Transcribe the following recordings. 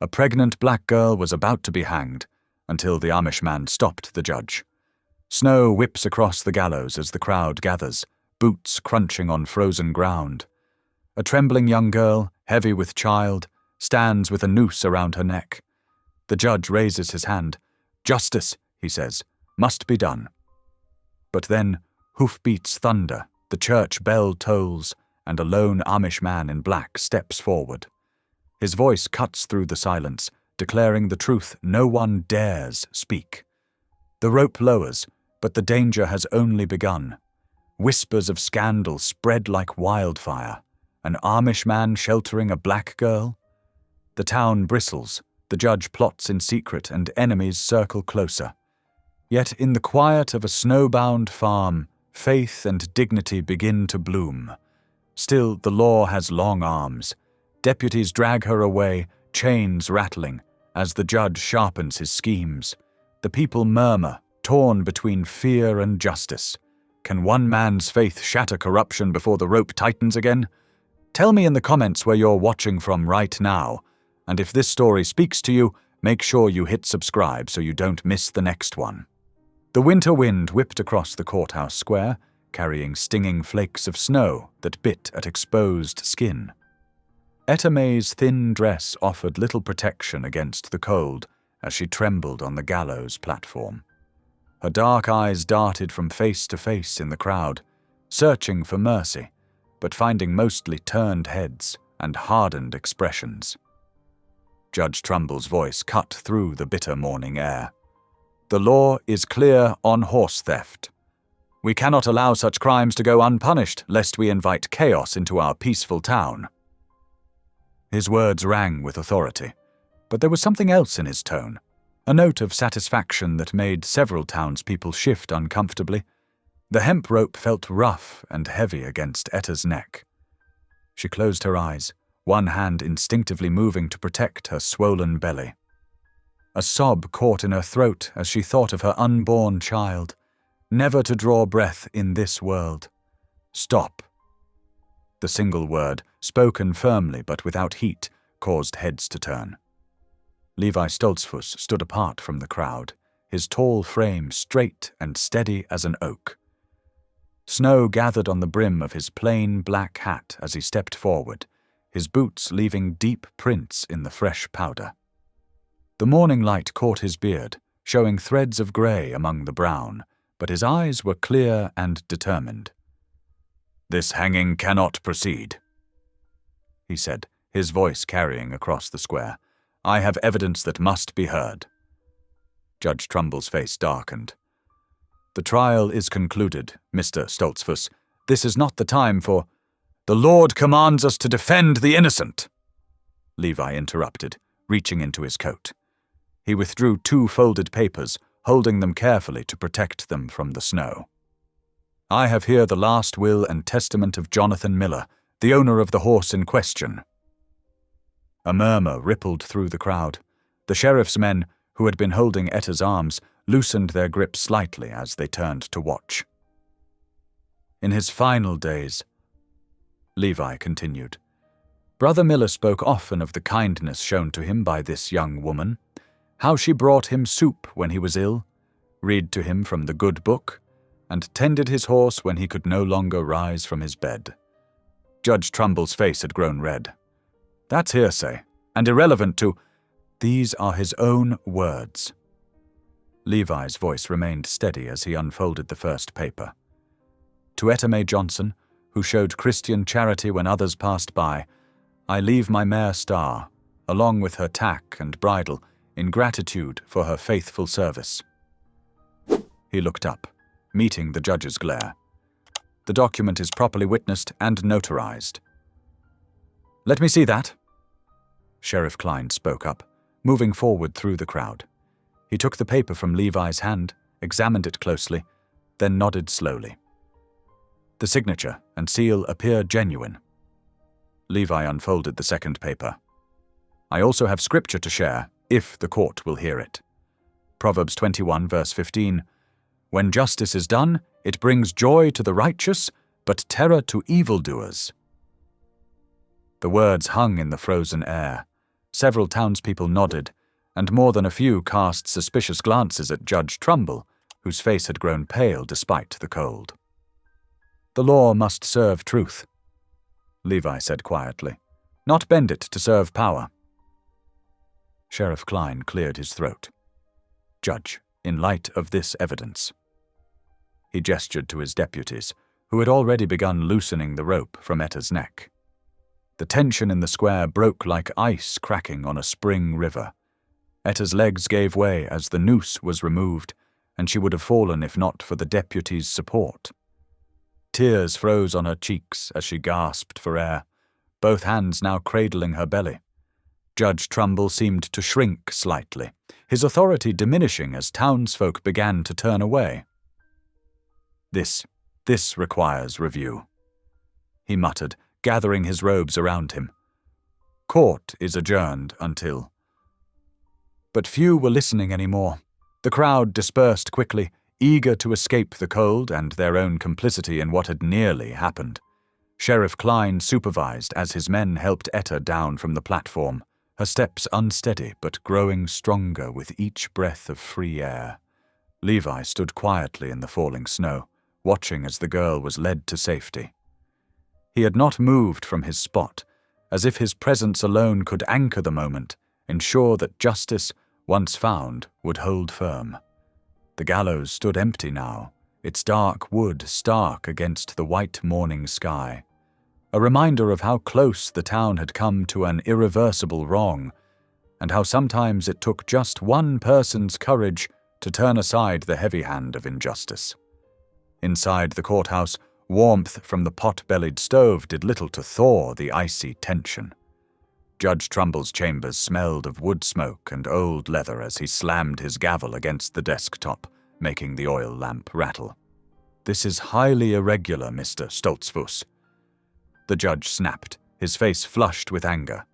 A pregnant black girl was about to be hanged until the Amish man stopped the judge. Snow whips across the gallows as the crowd gathers, boots crunching on frozen ground. A trembling young girl, heavy with child, stands with a noose around her neck. The judge raises his hand. "Justice," he says, "must be done." But then, hoofbeats thunder, the church bell tolls, and a lone Amish man in black steps forward. His voice cuts through the silence, declaring the truth no one dares speak. The rope lowers, but the danger has only begun. Whispers of scandal spread like wildfire. An Amish man sheltering a black girl? The town bristles, the judge plots in secret, and enemies circle closer. Yet in the quiet of a snowbound farm, faith and dignity begin to bloom. Still, the law has long arms. Deputies drag her away, chains rattling, as the judge sharpens his schemes. The people murmur, torn between fear and justice. Can one man's faith shatter corruption before the rope tightens again? Tell me in the comments where you're watching from right now, and if this story speaks to you, make sure you hit subscribe so you don't miss the next one. The winter wind whipped across the courthouse square, carrying stinging flakes of snow that bit at exposed skin. Etta May's thin dress offered little protection against the cold as she trembled on the gallows platform. Her dark eyes darted from face to face in the crowd, searching for mercy, but finding mostly turned heads and hardened expressions. Judge Trumbull's voice cut through the bitter morning air. The law is clear on horse theft. We cannot allow such crimes to go unpunished, lest we invite chaos into our peaceful town. His words rang with authority, but there was something else in his tone, a note of satisfaction that made several townspeople shift uncomfortably. The hemp rope felt rough and heavy against Etta's neck. She closed her eyes, one hand instinctively moving to protect her swollen belly. A sob caught in her throat as she thought of her unborn child, never to draw breath in this world. Stop. The single word, spoken firmly but without heat, caused heads to turn. Levi Stoltzfus stood apart from the crowd, his tall frame straight and steady as an oak. Snow gathered on the brim of his plain black hat as he stepped forward, his boots leaving deep prints in the fresh powder. The morning light caught his beard, showing threads of grey among the brown, but his eyes were clear and determined. "This hanging cannot proceed," he said, his voice carrying across the square. "I have evidence that must be heard." Judge Trumbull's face darkened. "The trial is concluded, Mr. Stoltzfus. This is not the time for—" "The Lord commands us to defend the innocent," Levi interrupted, reaching into his coat. He withdrew 2 folded papers, holding them carefully to protect them from the snow. "I have here the last will and testament of Jonathan Miller, the owner of the horse in question." A murmur rippled through the crowd. The sheriff's men, who had been holding Etta's arms, loosened their grip slightly as they turned to watch. "In his final days," Levi continued, "Brother Miller spoke often of the kindness shown to him by this young woman, how she brought him soup when he was ill, read to him from the good book, and tended his horse when he could no longer rise from his bed." Judge Trumbull's face had grown red. "That's hearsay, and irrelevant to—" "These are his own words." Levi's voice remained steady as he unfolded the first paper. "To Etta May Johnson, who showed Christian charity when others passed by, I leave my mare Star, along with her tack and bridle, in gratitude for her faithful service." He looked up, meeting the judge's glare. "The document is properly witnessed and notarized." "Let me see that." Sheriff Klein spoke up, moving forward through the crowd. He took the paper from Levi's hand, examined it closely, then nodded slowly. The signature and seal appear genuine. Levi unfolded the second paper. "I also have scripture to share, if the court will hear it. Proverbs 21, verse 15, "When justice is done, it brings joy to the righteous, but terror to evildoers." The words hung in the frozen air. Several townspeople nodded, and more than a few cast suspicious glances at Judge Trumbull, whose face had grown pale despite the cold. "The law must serve truth," Levi said quietly, "not bend it to serve power." Sheriff Klein cleared his throat. "Judge, in light of this evidence." He gestured to his deputies, who had already begun loosening the rope from Etta's neck. The tension in the square broke like ice cracking on a spring river. Etta's legs gave way as the noose was removed, and she would have fallen if not for the deputies' support. Tears froze on her cheeks as she gasped for air, both hands now cradling her belly. Judge Trumbull seemed to shrink slightly, his authority diminishing as townsfolk began to turn away. This requires review," he muttered, gathering his robes around him. "Court is adjourned until—" But few were listening anymore. The crowd dispersed quickly, eager to escape the cold and their own complicity in what had nearly happened. Sheriff Klein supervised as his men helped Etta down from the platform, her steps unsteady but growing stronger with each breath of free air. Levi stood quietly in the falling snow, watching as the girl was led to safety. He had not moved from his spot, as if his presence alone could anchor the moment, ensure that justice, once found, would hold firm. The gallows stood empty now, its dark wood stark against the white morning sky, a reminder of how close the town had come to an irreversible wrong, and how sometimes it took just one person's courage to turn aside the heavy hand of injustice. Inside the courthouse, warmth from the pot-bellied stove did little to thaw the icy tension. Judge Trumbull's chambers smelled of wood smoke and old leather as he slammed his gavel against the desktop, making the oil lamp rattle. "This is highly irregular, Mr. Stoltzfus." The judge snapped, his face flushed with anger.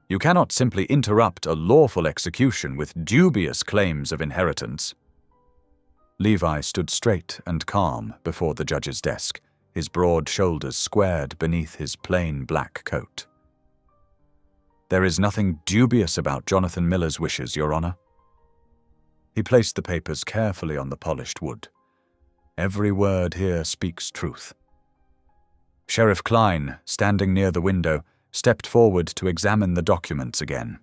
"You cannot simply interrupt a lawful execution with dubious claims of inheritance." Levi stood straight and calm before the judge's desk, his broad shoulders squared beneath his plain black coat. "There is nothing dubious about Jonathan Miller's wishes, Your Honor." He placed the papers carefully on the polished wood. "Every word here speaks truth." Sheriff Klein, standing near the window, stepped forward to examine the documents again.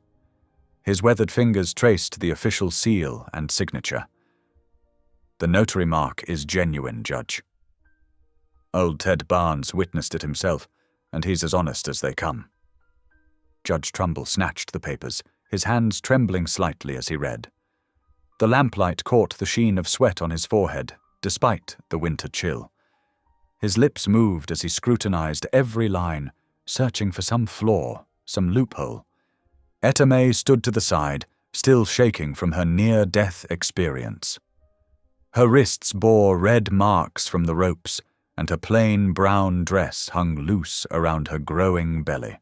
His weathered fingers traced the official seal and signature. "The notary mark is genuine, Judge. Old Ted Barnes witnessed it himself, and he's as honest as they come." Judge Trumbull snatched the papers, his hands trembling slightly as he read. The lamplight caught the sheen of sweat on his forehead, despite the winter chill. His lips moved as he scrutinized every line, searching for some flaw, some loophole. Etta May stood to the side, still shaking from her near-death experience. Her wrists bore red marks from the ropes, and her plain brown dress hung loose around her growing belly.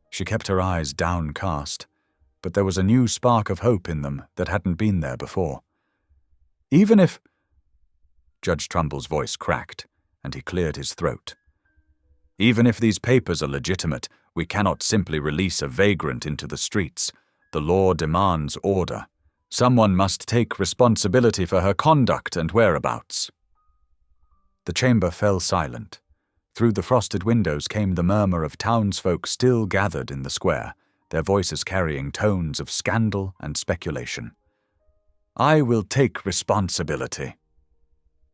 She kept her eyes downcast, but there was a new spark of hope in them that hadn't been there before. "Even if—" Judge Trumbull's voice cracked, and he cleared his throat. "Even if these papers are legitimate, we cannot simply release a vagrant into the streets. The law demands order. Someone must take responsibility for her conduct and whereabouts." The chamber fell silent. Through the frosted windows came the murmur of townsfolk still gathered in the square, their voices carrying tones of scandal and speculation. "I will take responsibility."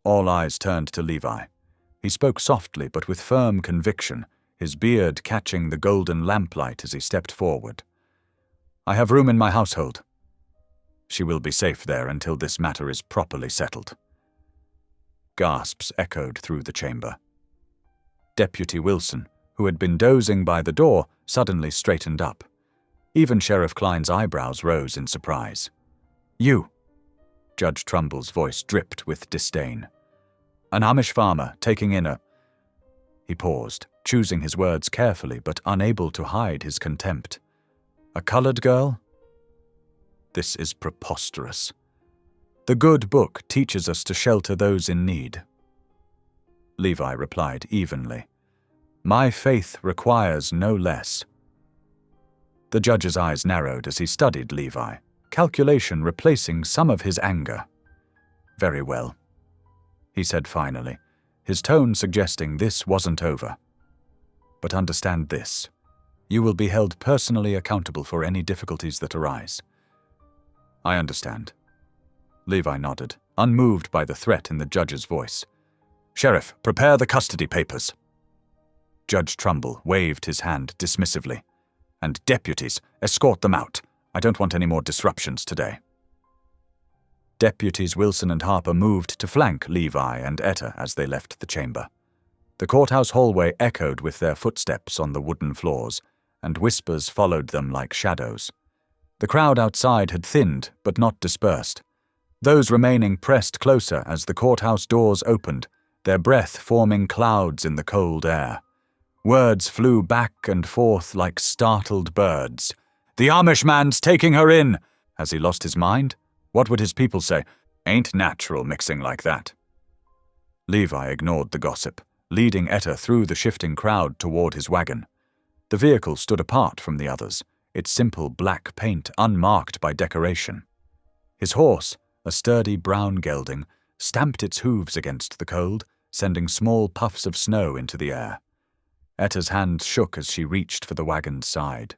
All eyes turned to Levi. He spoke softly but with firm conviction, his beard catching the golden lamplight as he stepped forward. "I have room in my household. She will be safe there until this matter is properly settled." Gasps echoed through the chamber. Deputy Wilson, who had been dozing by the door, suddenly straightened up. Even Sheriff Klein's eyebrows rose in surprise. "You!" Judge Trumbull's voice dripped with disdain. "An Amish farmer taking in a—" He paused, choosing his words carefully but unable to hide his contempt. "A colored girl? This is preposterous. The good book teaches us to shelter those in need." Levi replied evenly. "My faith requires no less." The judge's eyes narrowed as he studied Levi, calculation replacing some of his anger. "Very well," he said finally, his tone suggesting this wasn't over. "But understand this. You will be held personally accountable for any difficulties that arise." "I understand." Levi nodded, unmoved by the threat in the judge's voice. "Sheriff, prepare the custody papers." Judge Trumbull waved his hand dismissively. "And deputies, escort them out. I don't want any more disruptions today." Deputies Wilson and Harper moved to flank Levi and Etta as they left the chamber. The courthouse hallway echoed with their footsteps on the wooden floors, and whispers followed them like shadows. The crowd outside had thinned, but not dispersed. Those remaining pressed closer as the courthouse doors opened, their breath forming clouds in the cold air. Words flew back and forth like startled birds. "The Amish man's taking her in!" Has he lost his mind? What would his people say? "Ain't natural mixing like that." Levi ignored the gossip, leading Etta through the shifting crowd toward his wagon. The vehicle stood apart from the others, its simple black paint unmarked by decoration. His horse, a sturdy brown gelding, stamped its hooves against the cold, sending small puffs of snow into the air. Etta's hand shook as she reached for the wagon's side.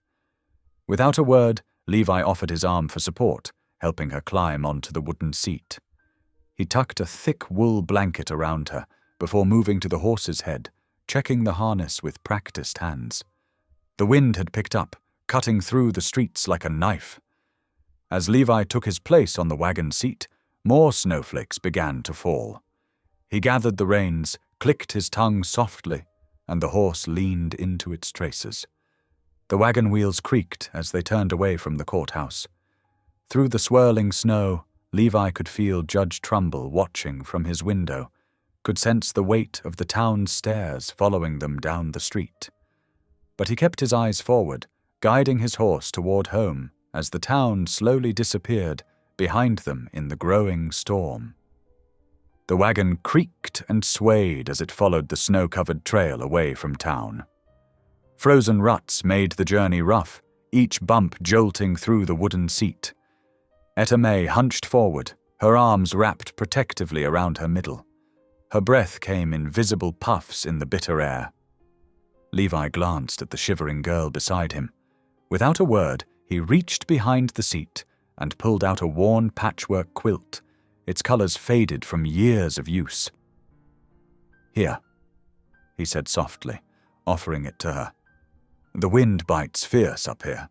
Without a word, Levi offered his arm for support, helping her climb onto the wooden seat. He tucked a thick wool blanket around her before moving to the horse's head, checking the harness with practiced hands. The wind had picked up, cutting through the streets like a knife. As Levi took his place on the wagon seat, more snowflakes began to fall. He gathered the reins, clicked his tongue softly, and the horse leaned into its traces. The wagon wheels creaked as they turned away from the courthouse. Through the swirling snow, Levi could feel Judge Trumbull watching from his window, could sense the weight of the town's stairs following them down the street. But he kept his eyes forward, guiding his horse toward home as the town slowly disappeared behind them in the growing storm. The wagon creaked and swayed as it followed the snow-covered trail away from town. Frozen ruts made the journey rough, each bump jolting through the wooden seat. Etta May hunched forward, her arms wrapped protectively around her middle. Her breath came in visible puffs in the bitter air. Levi glanced at the shivering girl beside him. Without a word, he reached behind the seat and pulled out a worn patchwork quilt, its colors faded from years of use. "Here," he said softly, offering it to her. "The wind bites fierce up here."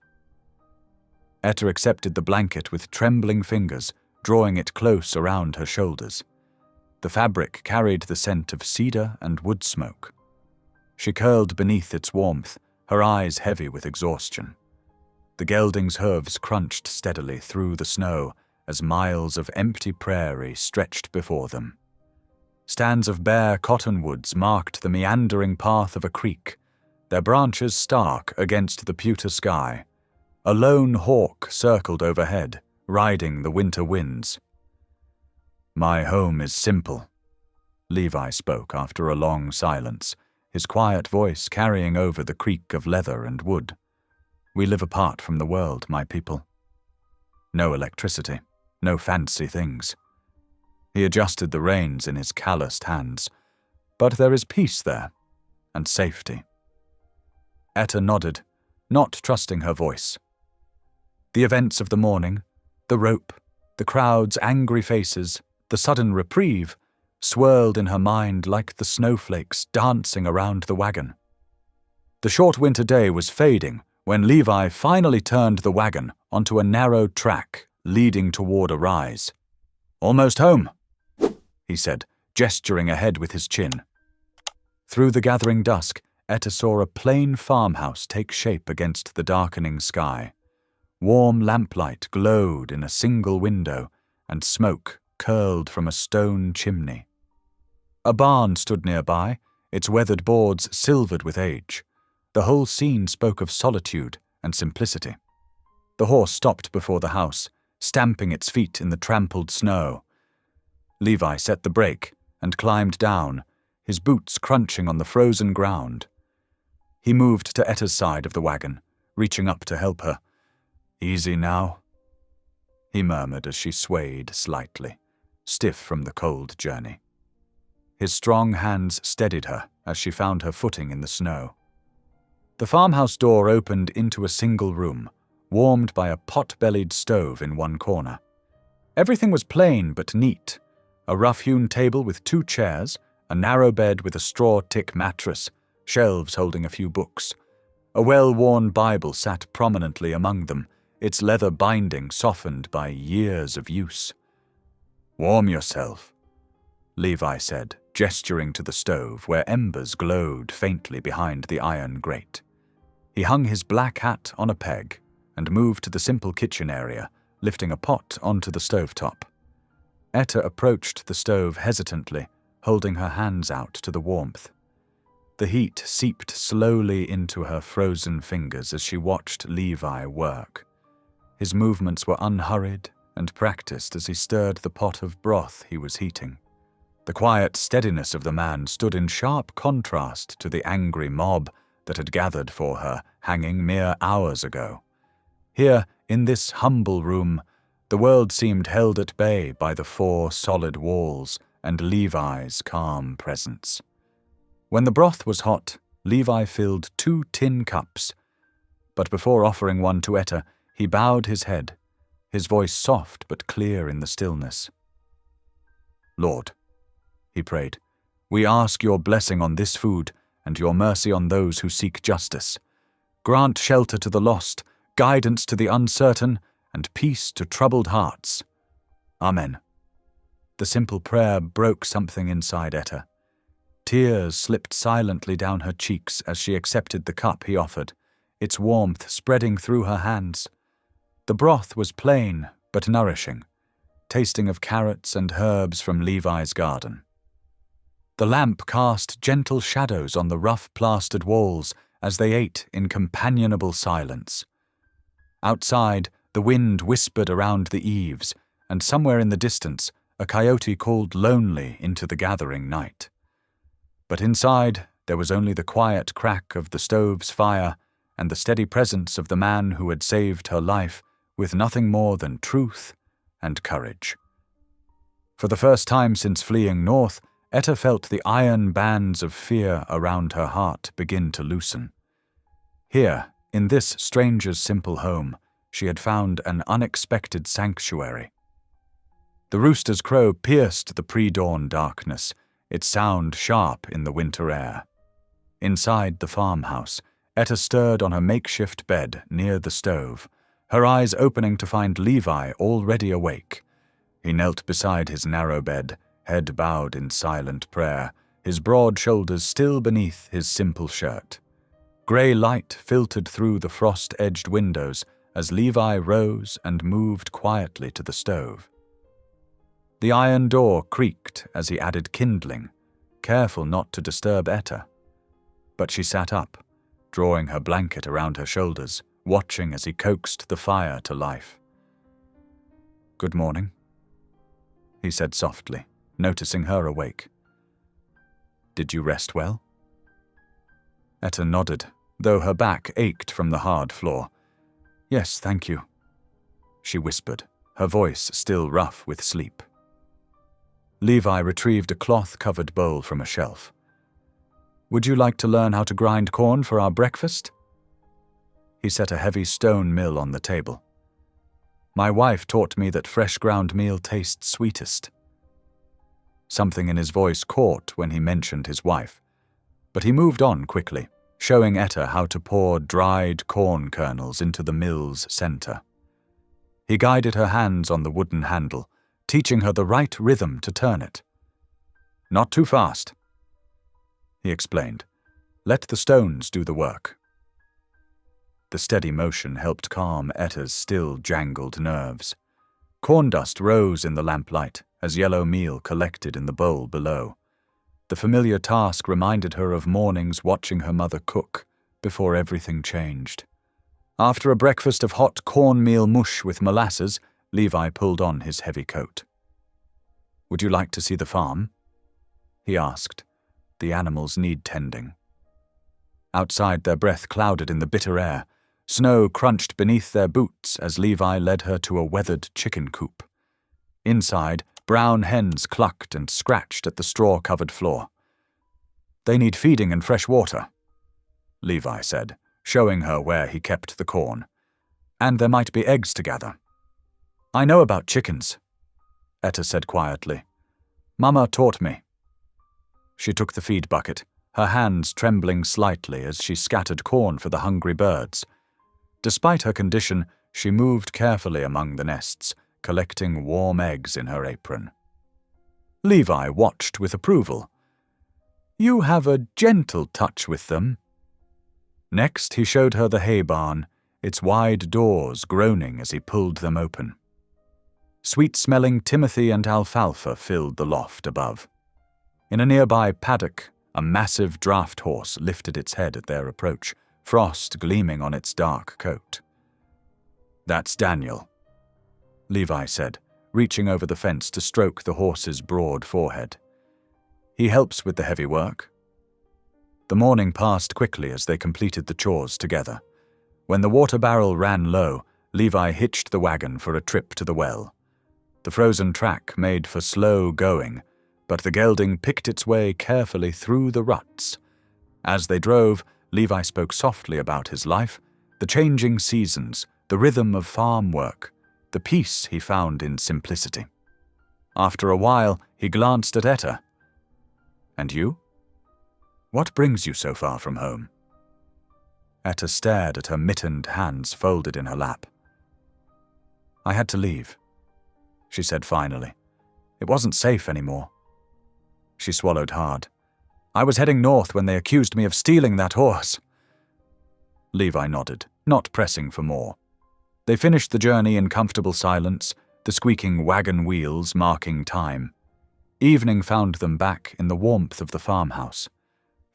Etta accepted the blanket with trembling fingers, drawing it close around her shoulders. The fabric carried the scent of cedar and wood smoke. She curled beneath its warmth, her eyes heavy with exhaustion. The gelding's hooves crunched steadily through the snow as miles of empty prairie stretched before them. Stands of bare cottonwoods marked the meandering path of a creek, their branches stark against the pewter sky. A lone hawk circled overhead, riding the winter winds. "My home is simple," Levi spoke after a long silence, his quiet voice carrying over the creak of leather and wood. "We live apart from the world, my people. No electricity, no fancy things." He adjusted the reins in his calloused hands. "But there is peace there, and safety." Etta nodded, not trusting her voice. The events of the morning, the rope, the crowd's angry faces, the sudden reprieve, swirled in her mind like the snowflakes dancing around the wagon. The short winter day was fading when Levi finally turned the wagon onto a narrow track leading toward a rise. "Almost home," he said, gesturing ahead with his chin. Through the gathering dusk, Etta saw a plain farmhouse take shape against the darkening sky. Warm lamplight glowed in a single window, and smoke curled from a stone chimney. A barn stood nearby, its weathered boards silvered with age. The whole scene spoke of solitude and simplicity. The horse stopped before the house, stamping its feet in the trampled snow. Levi set the brake and climbed down, his boots crunching on the frozen ground. He moved to Etta's side of the wagon, reaching up to help her. "Easy now," he murmured as she swayed slightly, stiff from the cold journey. His strong hands steadied her as she found her footing in the snow. The farmhouse door opened into a single room, warmed by a pot-bellied stove in one corner. Everything was plain but neat: a rough-hewn table with 2 chairs, a narrow bed with a straw-tick mattress, shelves holding a few books. A well-worn Bible sat prominently among them, its leather binding softened by years of use. "Warm yourself," Levi said, gesturing to the stove where embers glowed faintly behind the iron grate. He hung his black hat on a peg and moved to the simple kitchen area, lifting a pot onto the stovetop. Etta approached the stove hesitantly, holding her hands out to the warmth. The heat seeped slowly into her frozen fingers as she watched Levi work. His movements were unhurried and practiced as he stirred the pot of broth he was heating. The quiet steadiness of the man stood in sharp contrast to the angry mob that had gathered for her, hanging mere hours ago. Here, in this humble room, the world seemed held at bay by the 4 solid walls and Levi's calm presence. When the broth was hot, Levi filled 2 tin cups, but before offering one to Etta, he bowed his head, his voice soft but clear in the stillness. "Lord," he prayed, "we ask your blessing on this food and your mercy on those who seek justice. Grant shelter to the lost, guidance to the uncertain, and peace to troubled hearts. Amen." The simple prayer broke something inside Etta. Tears slipped silently down her cheeks as she accepted the cup he offered, its warmth spreading through her hands. The broth was plain but nourishing, tasting of carrots and herbs from Levi's garden. The lamp cast gentle shadows on the rough plastered walls as they ate in companionable silence. Outside, the wind whispered around the eaves, and somewhere in the distance, a coyote called lonely into the gathering night. But inside, there was only the quiet crack of the stove's fire and the steady presence of the man who had saved her life with nothing more than truth and courage. For the first time since fleeing north, Etta felt the iron bands of fear around her heart begin to loosen. Here, in this stranger's simple home, she had found an unexpected sanctuary. The rooster's crow pierced the pre-dawn darkness, its sound sharp in the winter air. Inside the farmhouse, Etta stirred on her makeshift bed near the stove, her eyes opening to find Levi already awake. He knelt beside his narrow bed, head bowed in silent prayer, his broad shoulders still beneath his simple shirt. Grey light filtered through the frost-edged windows as Levi rose and moved quietly to the stove. The iron door creaked as he added kindling, careful not to disturb Etta. But she sat up, drawing her blanket around her shoulders, watching as he coaxed the fire to life. "Good morning," he said softly, noticing her awake. "Did you rest well?" Etta nodded, though her back ached from the hard floor. "Yes, thank you," she whispered, her voice still rough with sleep. Levi retrieved a cloth-covered bowl from a shelf. "Would you like to learn how to grind corn for our breakfast?" He set a heavy stone mill on the table. "My wife taught me that fresh ground meal tastes sweetest." Something in his voice caught when he mentioned his wife, but he moved on quickly, showing Etta how to pour dried corn kernels into the mill's center. He guided her hands on the wooden handle, teaching her the right rhythm to turn it. "Not too fast," he explained. "Let the stones do the work." The steady motion helped calm Etta's still jangled nerves. Corn dust rose in the lamplight as yellow meal collected in the bowl below. The familiar task reminded her of mornings watching her mother cook before everything changed. After a breakfast of hot cornmeal mush with molasses, Levi pulled on his heavy coat. "Would you like to see the farm?" he asked. "The animals need tending." Outside, their breath clouded in the bitter air. Snow crunched beneath their boots as Levi led her to a weathered chicken coop. Inside, brown hens clucked and scratched at the straw-covered floor. "They need feeding and fresh water," Levi said, showing her where he kept the corn. "And there might be eggs to gather." "I know about chickens," Etta said quietly. "Mama taught me." She took the feed bucket, her hands trembling slightly as she scattered corn for the hungry birds. Despite her condition, she moved carefully among the nests, collecting warm eggs in her apron. Levi watched with approval. "You have a gentle touch with them." Next, he showed her the hay barn, its wide doors groaning as he pulled them open. Sweet-smelling timothy and alfalfa filled the loft above. In a nearby paddock, a massive draft horse lifted its head at their approach, frost gleaming on its dark coat. "That's Daniel," Levi said, reaching over the fence to stroke the horse's broad forehead. "He helps with the heavy work." The morning passed quickly as they completed the chores together. When the water barrel ran low, Levi hitched the wagon for a trip to the well. The frozen track made for slow going, but the gelding picked its way carefully through the ruts. As they drove, Levi spoke softly about his life, the changing seasons, the rhythm of farm work, the peace he found in simplicity. After a while, he glanced at Etta. "And you? What brings you so far from home?" Etta stared at her mittened hands folded in her lap. "I had to leave," she said finally. "It wasn't safe anymore." She swallowed hard. "I was heading north when they accused me of stealing that horse." Levi nodded, not pressing for more. They finished the journey in comfortable silence, the squeaking wagon wheels marking time. Evening found them back in the warmth of the farmhouse.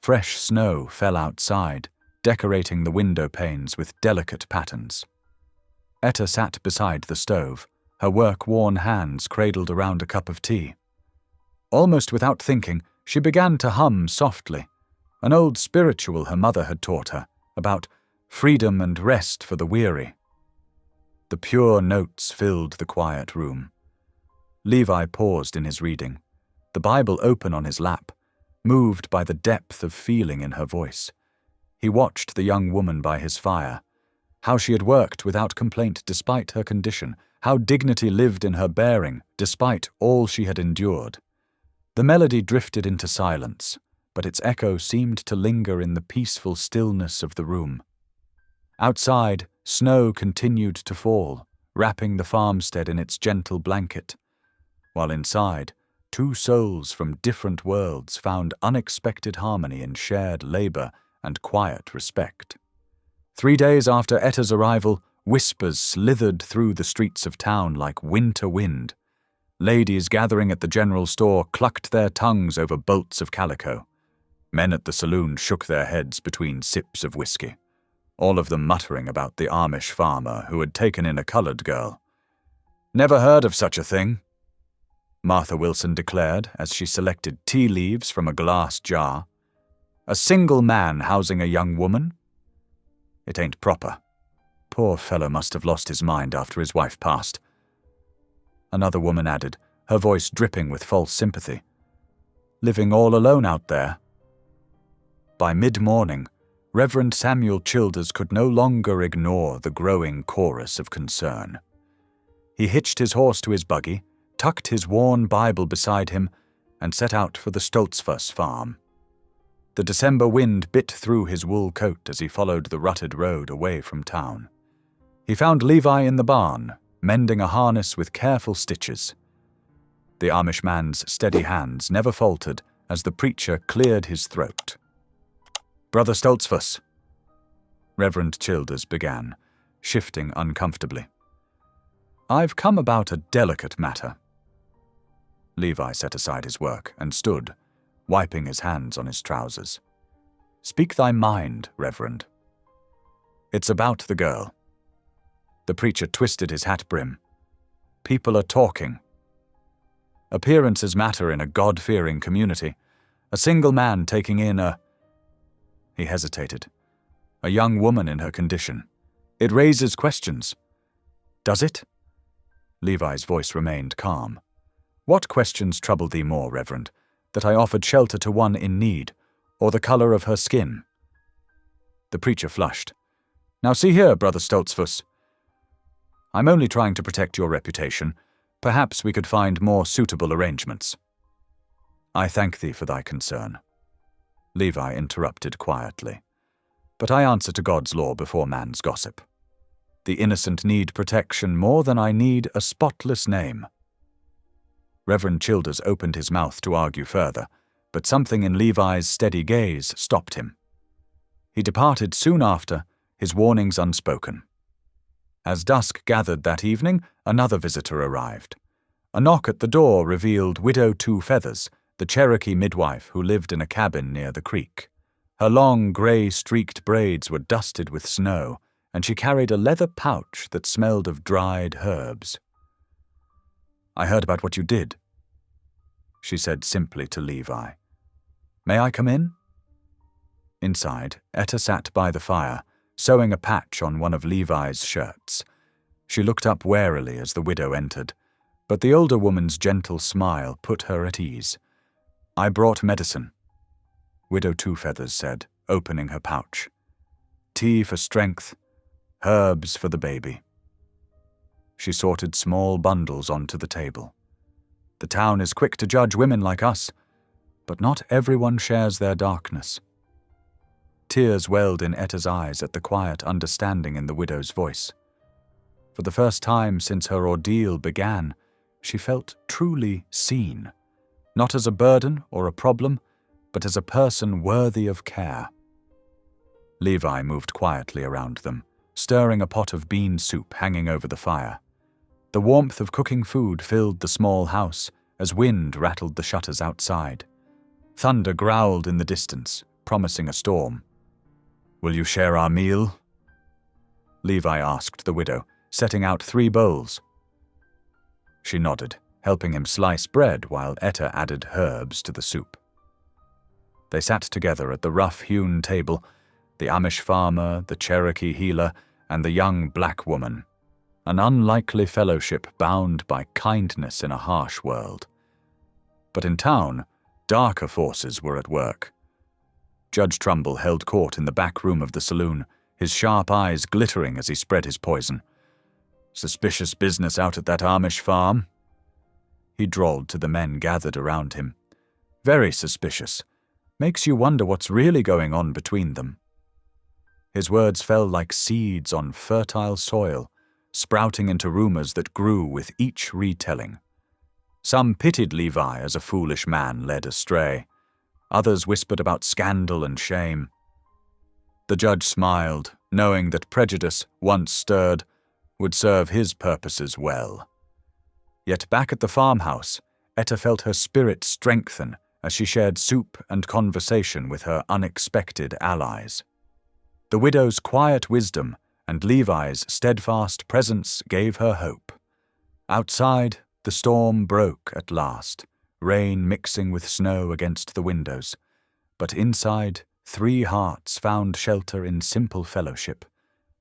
Fresh snow fell outside, decorating the window panes with delicate patterns. Etta sat beside the stove, her work-worn hands cradled around a cup of tea. Almost without thinking, she began to hum softly, an old spiritual her mother had taught her, about freedom and rest for the weary. The pure notes filled the quiet room. Levi paused in his reading, the Bible open on his lap, moved by the depth of feeling in her voice. He watched the young woman by his fire, how she had worked without complaint despite her condition, how dignity lived in her bearing despite all she had endured. The melody drifted into silence, but its echo seemed to linger in the peaceful stillness of the room. Outside, snow continued to fall, wrapping the farmstead in its gentle blanket, while inside, two souls from different worlds found unexpected harmony in shared labor and quiet respect. 3 days after Etta's arrival, whispers slithered through the streets of town like winter wind. Ladies gathering at the general store clucked their tongues over bolts of calico. Men at the saloon shook their heads between sips of whiskey, all of them muttering about the Amish farmer who had taken in a colored girl. "Never heard of such a thing," Martha Wilson declared as she selected tea leaves from a glass jar. "A single man housing a young woman? It ain't proper. Poor fellow must have lost his mind after his wife passed." Another woman added, her voice dripping with false sympathy. "Living all alone out there." By mid-morning, Reverend Samuel Childers could no longer ignore the growing chorus of concern. He hitched his horse to his buggy, tucked his worn Bible beside him, and set out for the Stoltzfus farm. The December wind bit through his wool coat as he followed the rutted road away from town. He found Levi in the barn, mending a harness with careful stitches. The Amish man's steady hands never faltered as the preacher cleared his throat. "Brother Stoltzfus," Reverend Childers began, shifting uncomfortably. "I've come about a delicate matter." Levi set aside his work and stood, wiping his hands on his trousers. "Speak thy mind, Reverend." "It's about the girl." The preacher twisted his hat brim. "People are talking. Appearances matter in a God-fearing community. A single man taking in He hesitated. A young woman in her condition. It raises questions. Does it? Levi's voice remained calm. What questions trouble thee more, Reverend, that I offered shelter to one in need, or the colour of her skin? The preacher flushed. Now see here, Brother Stoltzfus. I'm only trying to protect your reputation. Perhaps we could find more suitable arrangements. I thank thee for thy concern. Levi interrupted quietly. But I answer to God's law before man's gossip. The innocent need protection more than I need a spotless name. Reverend Childers opened his mouth to argue further, but something in Levi's steady gaze stopped him. He departed soon after, his warnings unspoken. As dusk gathered that evening, another visitor arrived. A knock at the door revealed Widow Two Feathers, the Cherokee midwife who lived in a cabin near the creek. Her long, grey-streaked braids were dusted with snow, and she carried a leather pouch that smelled of dried herbs. I heard about what you did, she said simply to Levi. May I come in? Inside, Etta sat by the fire, sewing a patch on one of Levi's shirts. She looked up warily as the widow entered, but the older woman's gentle smile put her at ease. I brought medicine, Widow Two Feathers said, opening her pouch. Tea for strength, herbs for the baby. She sorted small bundles onto the table. The town is quick to judge women like us, but not everyone shares their darkness. Tears welled in Etta's eyes at the quiet understanding in the widow's voice. For the first time since her ordeal began, she felt truly seen, not as a burden or a problem, but as a person worthy of care. Levi moved quietly around them, stirring a pot of bean soup hanging over the fire. The warmth of cooking food filled the small house as wind rattled the shutters outside. Thunder growled in the distance, promising a storm. Will you share our meal? Levi asked the widow, setting out 3 bowls. She nodded, helping him slice bread while Etta added herbs to the soup. They sat together at the rough-hewn table, the Amish farmer, the Cherokee healer, and the young black woman, an unlikely fellowship bound by kindness in a harsh world. But in town, darker forces were at work. Judge Trumbull held court in the back room of the saloon, his sharp eyes glittering as he spread his poison. Suspicious business out at that Amish farm, he drawled to the men gathered around him. Very suspicious. Makes you wonder what's really going on between them. His words fell like seeds on fertile soil, sprouting into rumors that grew with each retelling. Some pitied Levi as a foolish man led astray. Others whispered about scandal and shame. The judge smiled, knowing that prejudice, once stirred, would serve his purposes well. Yet back at the farmhouse, Etta felt her spirit strengthen as she shared soup and conversation with her unexpected allies. The widow's quiet wisdom and Levi's steadfast presence gave her hope. Outside, the storm broke at last, rain mixing with snow against the windows. But inside, 3 hearts found shelter in simple fellowship,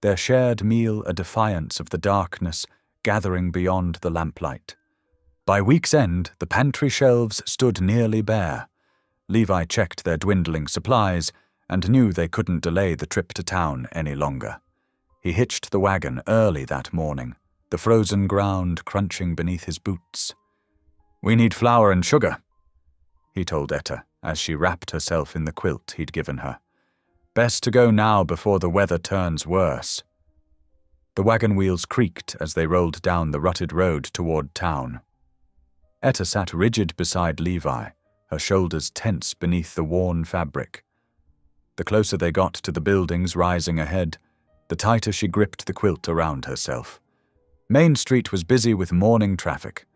their shared meal a defiance of the darkness gathering beyond the lamplight. By week's end, the pantry shelves stood nearly bare. Levi checked their dwindling supplies and knew they couldn't delay the trip to town any longer. He hitched the wagon early that morning, the frozen ground crunching beneath his boots. We need flour and sugar, he told Etta as she wrapped herself in the quilt he'd given her. Best to go now before the weather turns worse. The wagon wheels creaked as they rolled down the rutted road toward town. Etta sat rigid beside Levi, her shoulders tense beneath the worn fabric. The closer they got to the buildings rising ahead, the tighter she gripped the quilt around herself. Main Street was busy with morning traffic.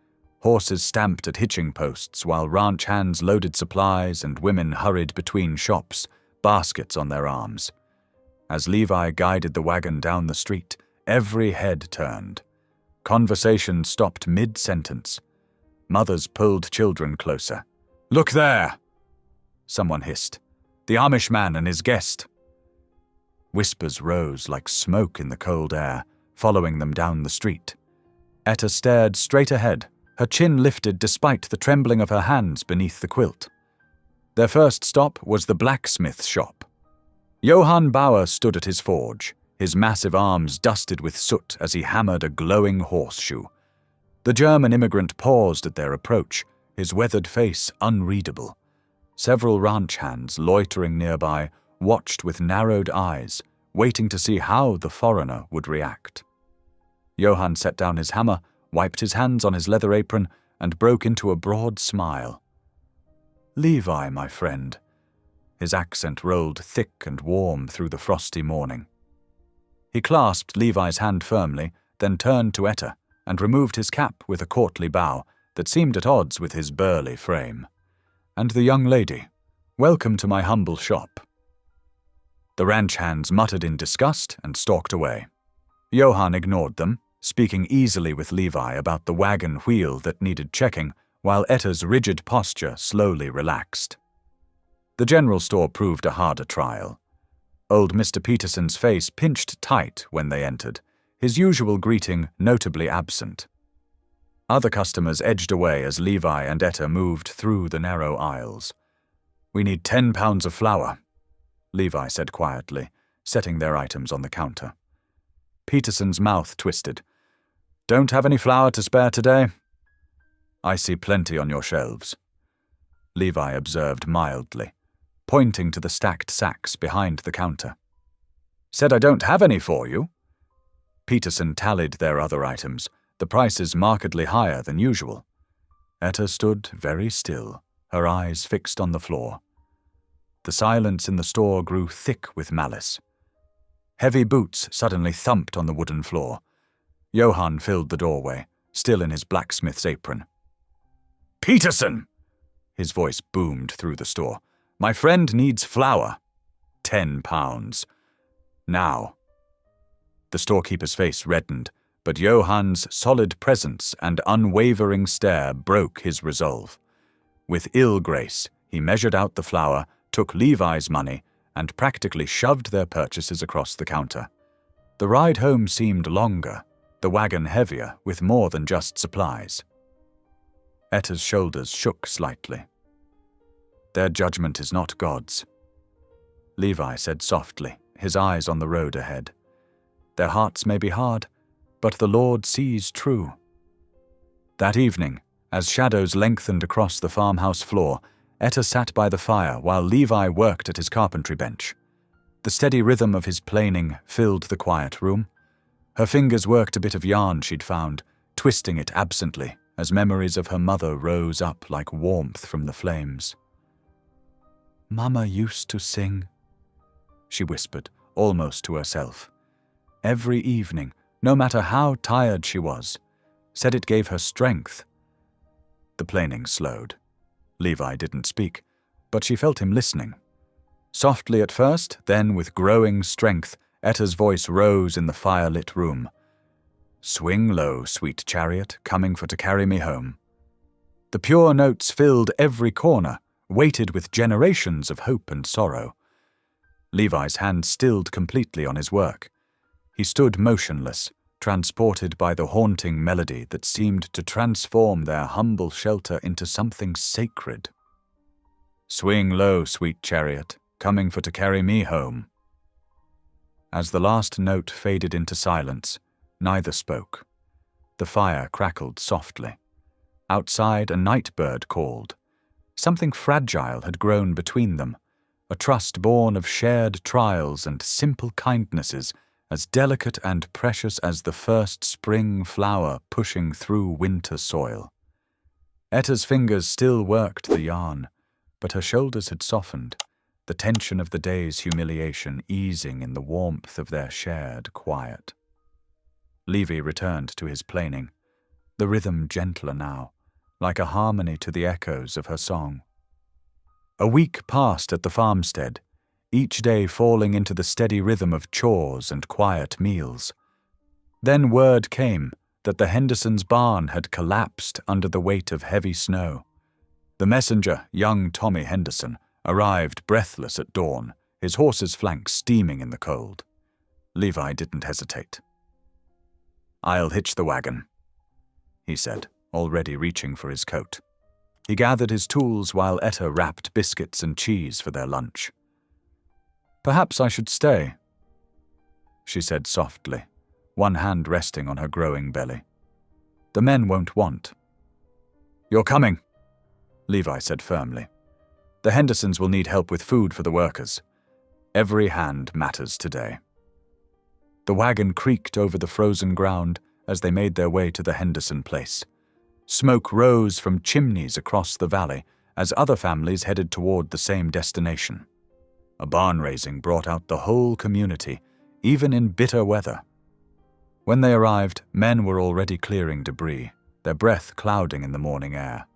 Horses stamped at hitching posts while ranch hands loaded supplies and women hurried between shops, baskets on their arms. As Levi guided the wagon down the street, every head turned. Conversation stopped mid-sentence. Mothers pulled children closer. Look there! Someone hissed. The Amish man and his guest. Whispers rose like smoke in the cold air, following them down the street. Etta stared straight ahead, her chin lifted despite the trembling of her hands beneath the quilt. Their first stop was the blacksmith's shop. Johann Bauer stood at his forge, his massive arms dusted with soot as he hammered a glowing horseshoe. The German immigrant paused at their approach, his weathered face unreadable. Several ranch hands loitering nearby watched with narrowed eyes, waiting to see how the foreigner would react. Johann set down his hammer, wiped his hands on his leather apron, and broke into a broad smile. "Levi, my friend." His accent rolled thick and warm through the frosty morning. He clasped Levi's hand firmly, then turned to Etta and removed his cap with a courtly bow that seemed at odds with his burly frame. "And the young lady, welcome to my humble shop." The ranch hands muttered in disgust and stalked away. Johann ignored them, speaking easily with Levi about the wagon wheel that needed checking, while Etta's rigid posture slowly relaxed. The general store proved a harder trial. Old Mr. Peterson's face pinched tight when they entered, his usual greeting notably absent. Other customers edged away as Levi and Etta moved through the narrow aisles. "We need 10 pounds of flour," Levi said quietly, setting their items on the counter. Peterson's mouth twisted. "Don't have any flour to spare today?" "I see plenty on your shelves," Levi observed mildly, pointing to the stacked sacks behind the counter. "Said I don't have any for you." Peterson tallied their other items, the prices markedly higher than usual. Etta stood very still, her eyes fixed on the floor. The silence in the store grew thick with malice. Heavy boots suddenly thumped on the wooden floor. Johann filled the doorway, still in his blacksmith's apron. "Peterson!" His voice boomed through the store. "My friend needs flour. 10 pounds. Now." The storekeeper's face reddened, but Johann's solid presence and unwavering stare broke his resolve. With ill grace, he measured out the flour, took Levi's money, and practically shoved their purchases across the counter. The ride home seemed longer, the wagon heavier with more than just supplies. Etta's shoulders shook slightly. "Their judgment is not God's," Levi said softly, his eyes on the road ahead. "Their hearts may be hard, but the Lord sees true." That evening, as shadows lengthened across the farmhouse floor, Etta sat by the fire while Levi worked at his carpentry bench. The steady rhythm of his planing filled the quiet room. Her fingers worked a bit of yarn she'd found, twisting it absently as memories of her mother rose up like warmth from the flames. "Mama used to sing," she whispered, almost to herself. "Every evening, no matter how tired she was, said it gave her strength." The planing slowed. Levi didn't speak, but she felt him listening. Softly at first, then with growing strength, Etta's voice rose in the fire-lit room. "Swing low, sweet chariot, coming for to carry me home." The pure notes filled every corner, weighted with generations of hope and sorrow. Levi's hand stilled completely on his work. He stood motionless, transported by the haunting melody that seemed to transform their humble shelter into something sacred. "Swing low, sweet chariot, coming for to carry me home." As the last note faded into silence, neither spoke. The fire crackled softly. Outside, a night bird called. Something fragile had grown between them, a trust born of shared trials and simple kindnesses, as delicate and precious as the first spring flower pushing through winter soil. Etta's fingers still worked the yarn, but her shoulders had softened, the tension of the day's humiliation easing in the warmth of their shared quiet. Levi returned to his planing, the rhythm gentler now, like a harmony to the echoes of her song. A week passed at the farmstead, each day falling into the steady rhythm of chores and quiet meals. Then word came that the Hendersons' barn had collapsed under the weight of heavy snow. The messenger, young Tommy Henderson, arrived breathless at dawn, his horse's flanks steaming in the cold. Levi didn't hesitate. "I'll hitch the wagon," he said, already reaching for his coat. He gathered his tools while Etta wrapped biscuits and cheese for their lunch. "Perhaps I should stay," she said softly, one hand resting on her growing belly. "The men won't want." "You're coming," Levi said firmly. "The Hendersons will need help with food for the workers. Every hand matters today." The wagon creaked over the frozen ground as they made their way to the Henderson place. Smoke rose from chimneys across the valley as other families headed toward the same destination. A barn raising brought out the whole community, even in bitter weather. When they arrived, men were already clearing debris, their breath clouding in the morning air.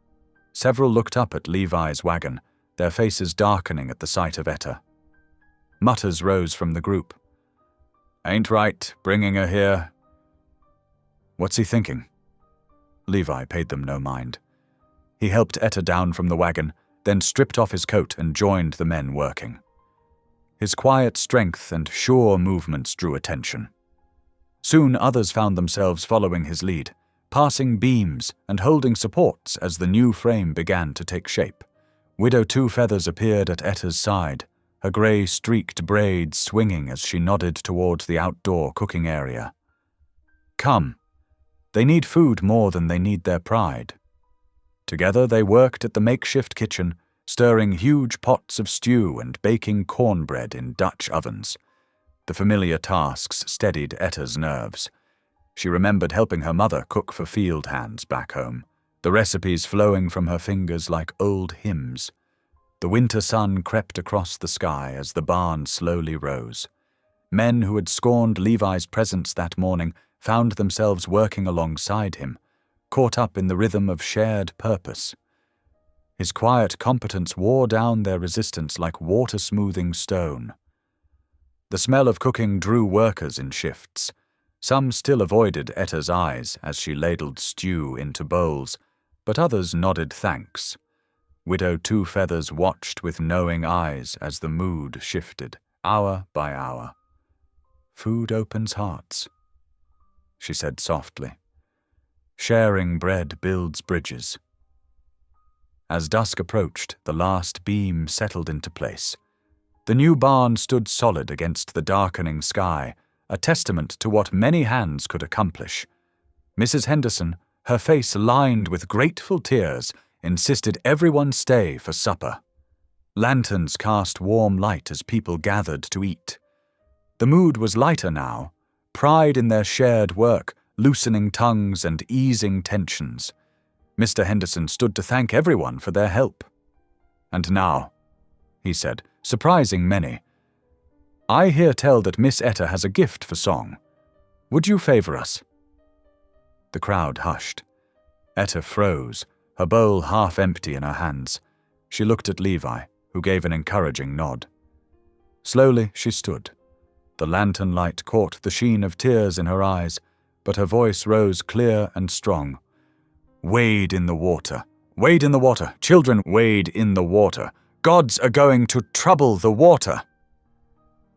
Several looked up at Levi's wagon, their faces darkening at the sight of Etta. Mutters rose from the group. "Ain't right, bringing her here." "What's he thinking?" Levi paid them no mind. He helped Etta down from the wagon, then stripped off his coat and joined the men working. His quiet strength and sure movements drew attention. Soon others found themselves following his lead, passing beams and holding supports as the new frame began to take shape. Widow Two Feathers appeared at Etta's side, her grey streaked braids swinging as she nodded towards the outdoor cooking area. "Come. They need food more than they need their pride." Together they worked at the makeshift kitchen, stirring huge pots of stew and baking cornbread in Dutch ovens. The familiar tasks steadied Etta's nerves. She remembered helping her mother cook for field hands back home, the recipes flowing from her fingers like old hymns. The winter sun crept across the sky as the barn slowly rose. Men who had scorned Levi's presence that morning found themselves working alongside him, caught up in the rhythm of shared purpose. His quiet competence wore down their resistance like water-smoothing stone. The smell of cooking drew workers in shifts. Some still avoided Etta's eyes as she ladled stew into bowls, but others nodded thanks. Widow Two Feathers watched with knowing eyes as the mood shifted, hour by hour. "Food opens hearts," she said softly. "Sharing bread builds bridges." As dusk approached, the last beam settled into place. The new barn stood solid against the darkening sky, a testament to what many hands could accomplish. Mrs. Henderson, her face lined with grateful tears, insisted everyone stay for supper. Lanterns cast warm light as people gathered to eat. The mood was lighter now, pride in their shared work, loosening tongues and easing tensions. Mr. Henderson stood to thank everyone for their help. "And now," he said, surprising many, "I hear tell that Miss Etta has a gift for song. Would you favor us?" The crowd hushed. Etta froze, her bowl half empty in her hands. She looked at Levi, who gave an encouraging nod. Slowly she stood. The lantern light caught the sheen of tears in her eyes, but her voice rose clear and strong. "Wade in the water. Wade in the water. Children, wade in the water. Gods are going to trouble the water."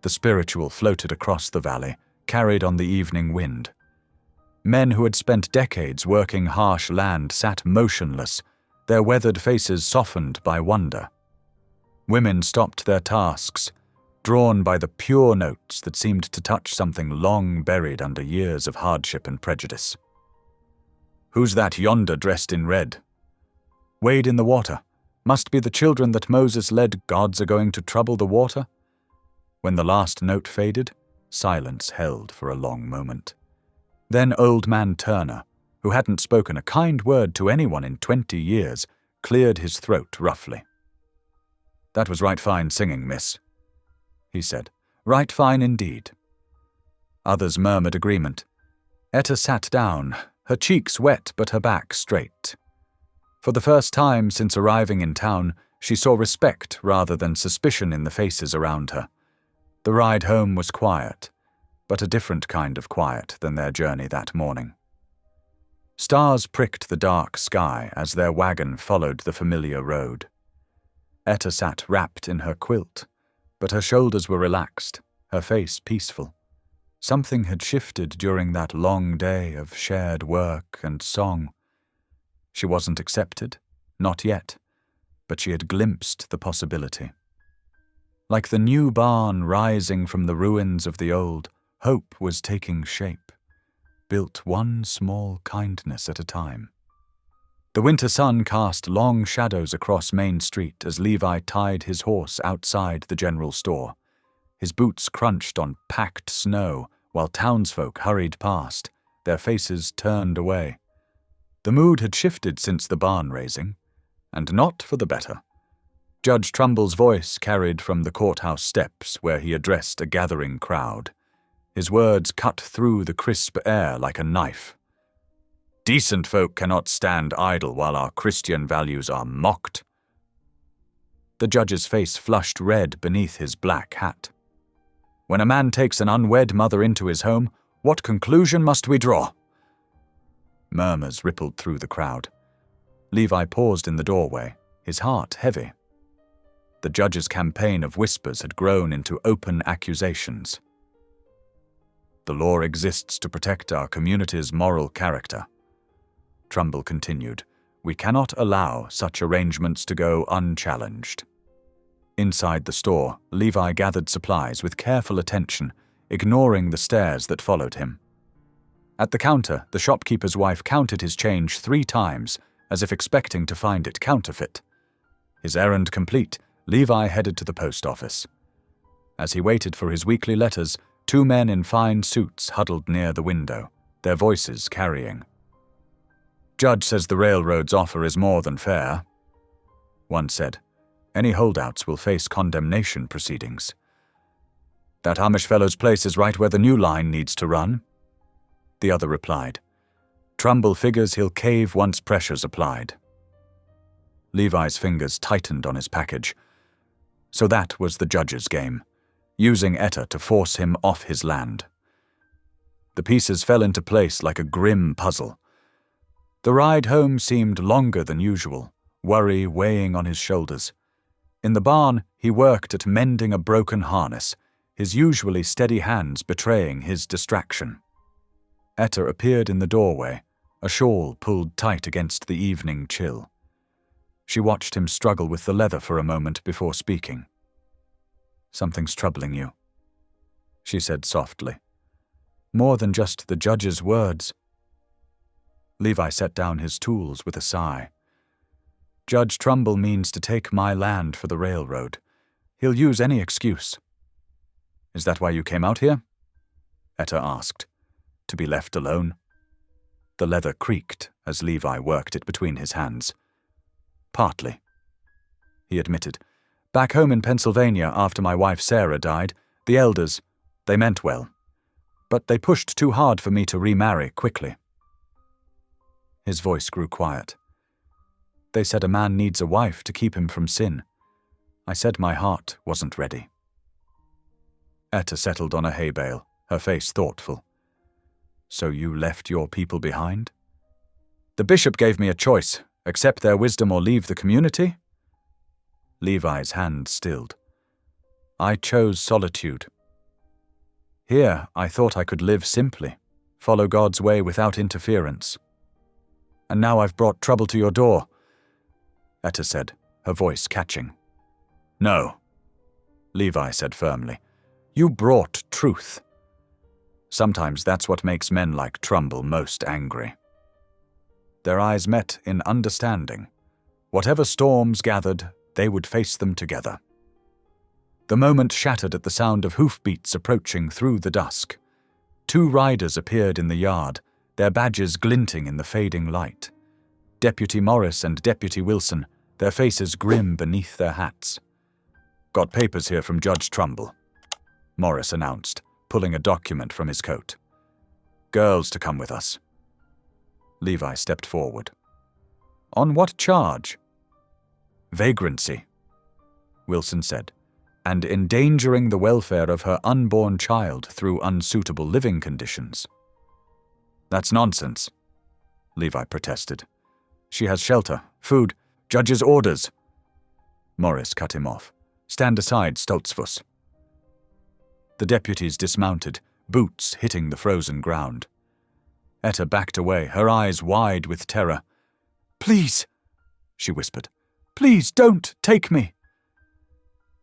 The spiritual floated across the valley, carried on the evening wind. Men who had spent decades working harsh land sat motionless, their weathered faces softened by wonder. Women stopped their tasks, drawn by the pure notes that seemed to touch something long buried under years of hardship and prejudice. "Who's that yonder dressed in red?" "Wade in the water. Must be the children that Moses led. Gods are going to trouble the water." When the last note faded, silence held for a long moment. Then Old Man Turner, who hadn't spoken a kind word to anyone in 20 years, cleared his throat roughly. "That was right fine singing, miss," he said. "Right fine indeed." Others murmured agreement. Etta sat down, her cheeks wet but her back straight. For the first time since arriving in town, she saw respect rather than suspicion in the faces around her. The ride home was quiet, but a different kind of quiet than their journey that morning. Stars pricked the dark sky as their wagon followed the familiar road. Etta sat wrapped in her quilt, But her shoulders were relaxed, her face peaceful. Something had shifted during that long day of shared work and song. She wasn't accepted, not yet, but she had glimpsed the possibility. Like the new barn rising from the ruins of the old, hope was taking shape, built one small kindness at a time. The winter sun cast long shadows across Main Street as Levi tied his horse outside the general store. His boots crunched on packed snow while townsfolk hurried past, their faces turned away. The mood had shifted since the barn raising, and not for the better. Judge Trumble's voice carried from the courthouse steps where he addressed a gathering crowd. His words cut through the crisp air like a knife. Decent folk cannot stand idle while our Christian values are mocked. The judge's face flushed red beneath his black hat. When a man takes an unwed mother into his home, what conclusion must we draw? Murmurs rippled through the crowd. Levi paused in the doorway, his heart heavy. The judge's campaign of whispers had grown into open accusations. The law exists to protect our community's moral character. Trumbull continued, we cannot allow such arrangements to go unchallenged. Inside the store, Levi gathered supplies with careful attention, ignoring the stares that followed him. At the counter, the shopkeeper's wife counted his change 3 times, as if expecting to find it counterfeit. His errand complete, Levi headed to the post office. As he waited for his weekly letters, 2 men in fine suits huddled near the window, their voices carrying. Judge says the railroad's offer is more than fair. One said, any holdouts will face condemnation proceedings. That Amish fellow's place is right where the new line needs to run. The other replied, Trumbull figures he'll cave once pressure's applied. Levi's fingers tightened on his package. So that was the judge's game, using Etta to force him off his land. The pieces fell into place like a grim puzzle. The ride home seemed longer than usual, worry weighing on his shoulders. In the barn, he worked at mending a broken harness, his usually steady hands betraying his distraction. Etta appeared in the doorway, a shawl pulled tight against the evening chill. She watched him struggle with the leather for a moment before speaking. Something's troubling you, she said softly. More than just the judge's words. Levi set down his tools with a sigh. Judge Trumbull means to take my land for the railroad. He'll use any excuse. Is that why you came out here? Etta asked. To be left alone? The leather creaked as Levi worked it between his hands. Partly, he admitted. Back home in Pennsylvania after my wife Sarah died, the elders, they meant well. But they pushed too hard for me to remarry quickly. His voice grew quiet. They said a man needs a wife to keep him from sin. I said my heart wasn't ready. Etta settled on a hay bale, her face thoughtful. So you left your people behind? The bishop gave me a choice, accept their wisdom or leave the community? Levi's hand stilled. I chose solitude. Here, I thought I could live simply, follow God's way without interference. And now I've brought trouble to your door, Etta said, her voice catching. No, Levi said firmly. You brought truth. Sometimes that's what makes men like Trumbull most angry. Their eyes met in understanding. Whatever storms gathered, they would face them together. The moment shattered at the sound of hoofbeats approaching through the dusk. 2 riders appeared in the yard, their badges glinting in the fading light. Deputy Morris and Deputy Wilson, their faces grim beneath their hats. Got papers here from Judge Trumbull, Morris announced, pulling a document from his coat. Girls to come with us. Levi stepped forward. On what charge? Vagrancy, Wilson said, and endangering the welfare of her unborn child through unsuitable living conditions. That's nonsense, Levi protested. She has shelter, food, judge's orders. Morris cut him off. Stand aside, Stoltzfus." The deputies dismounted, boots hitting the frozen ground. Etta backed away, her eyes wide with terror. "Please," she whispered. "Please don't take me."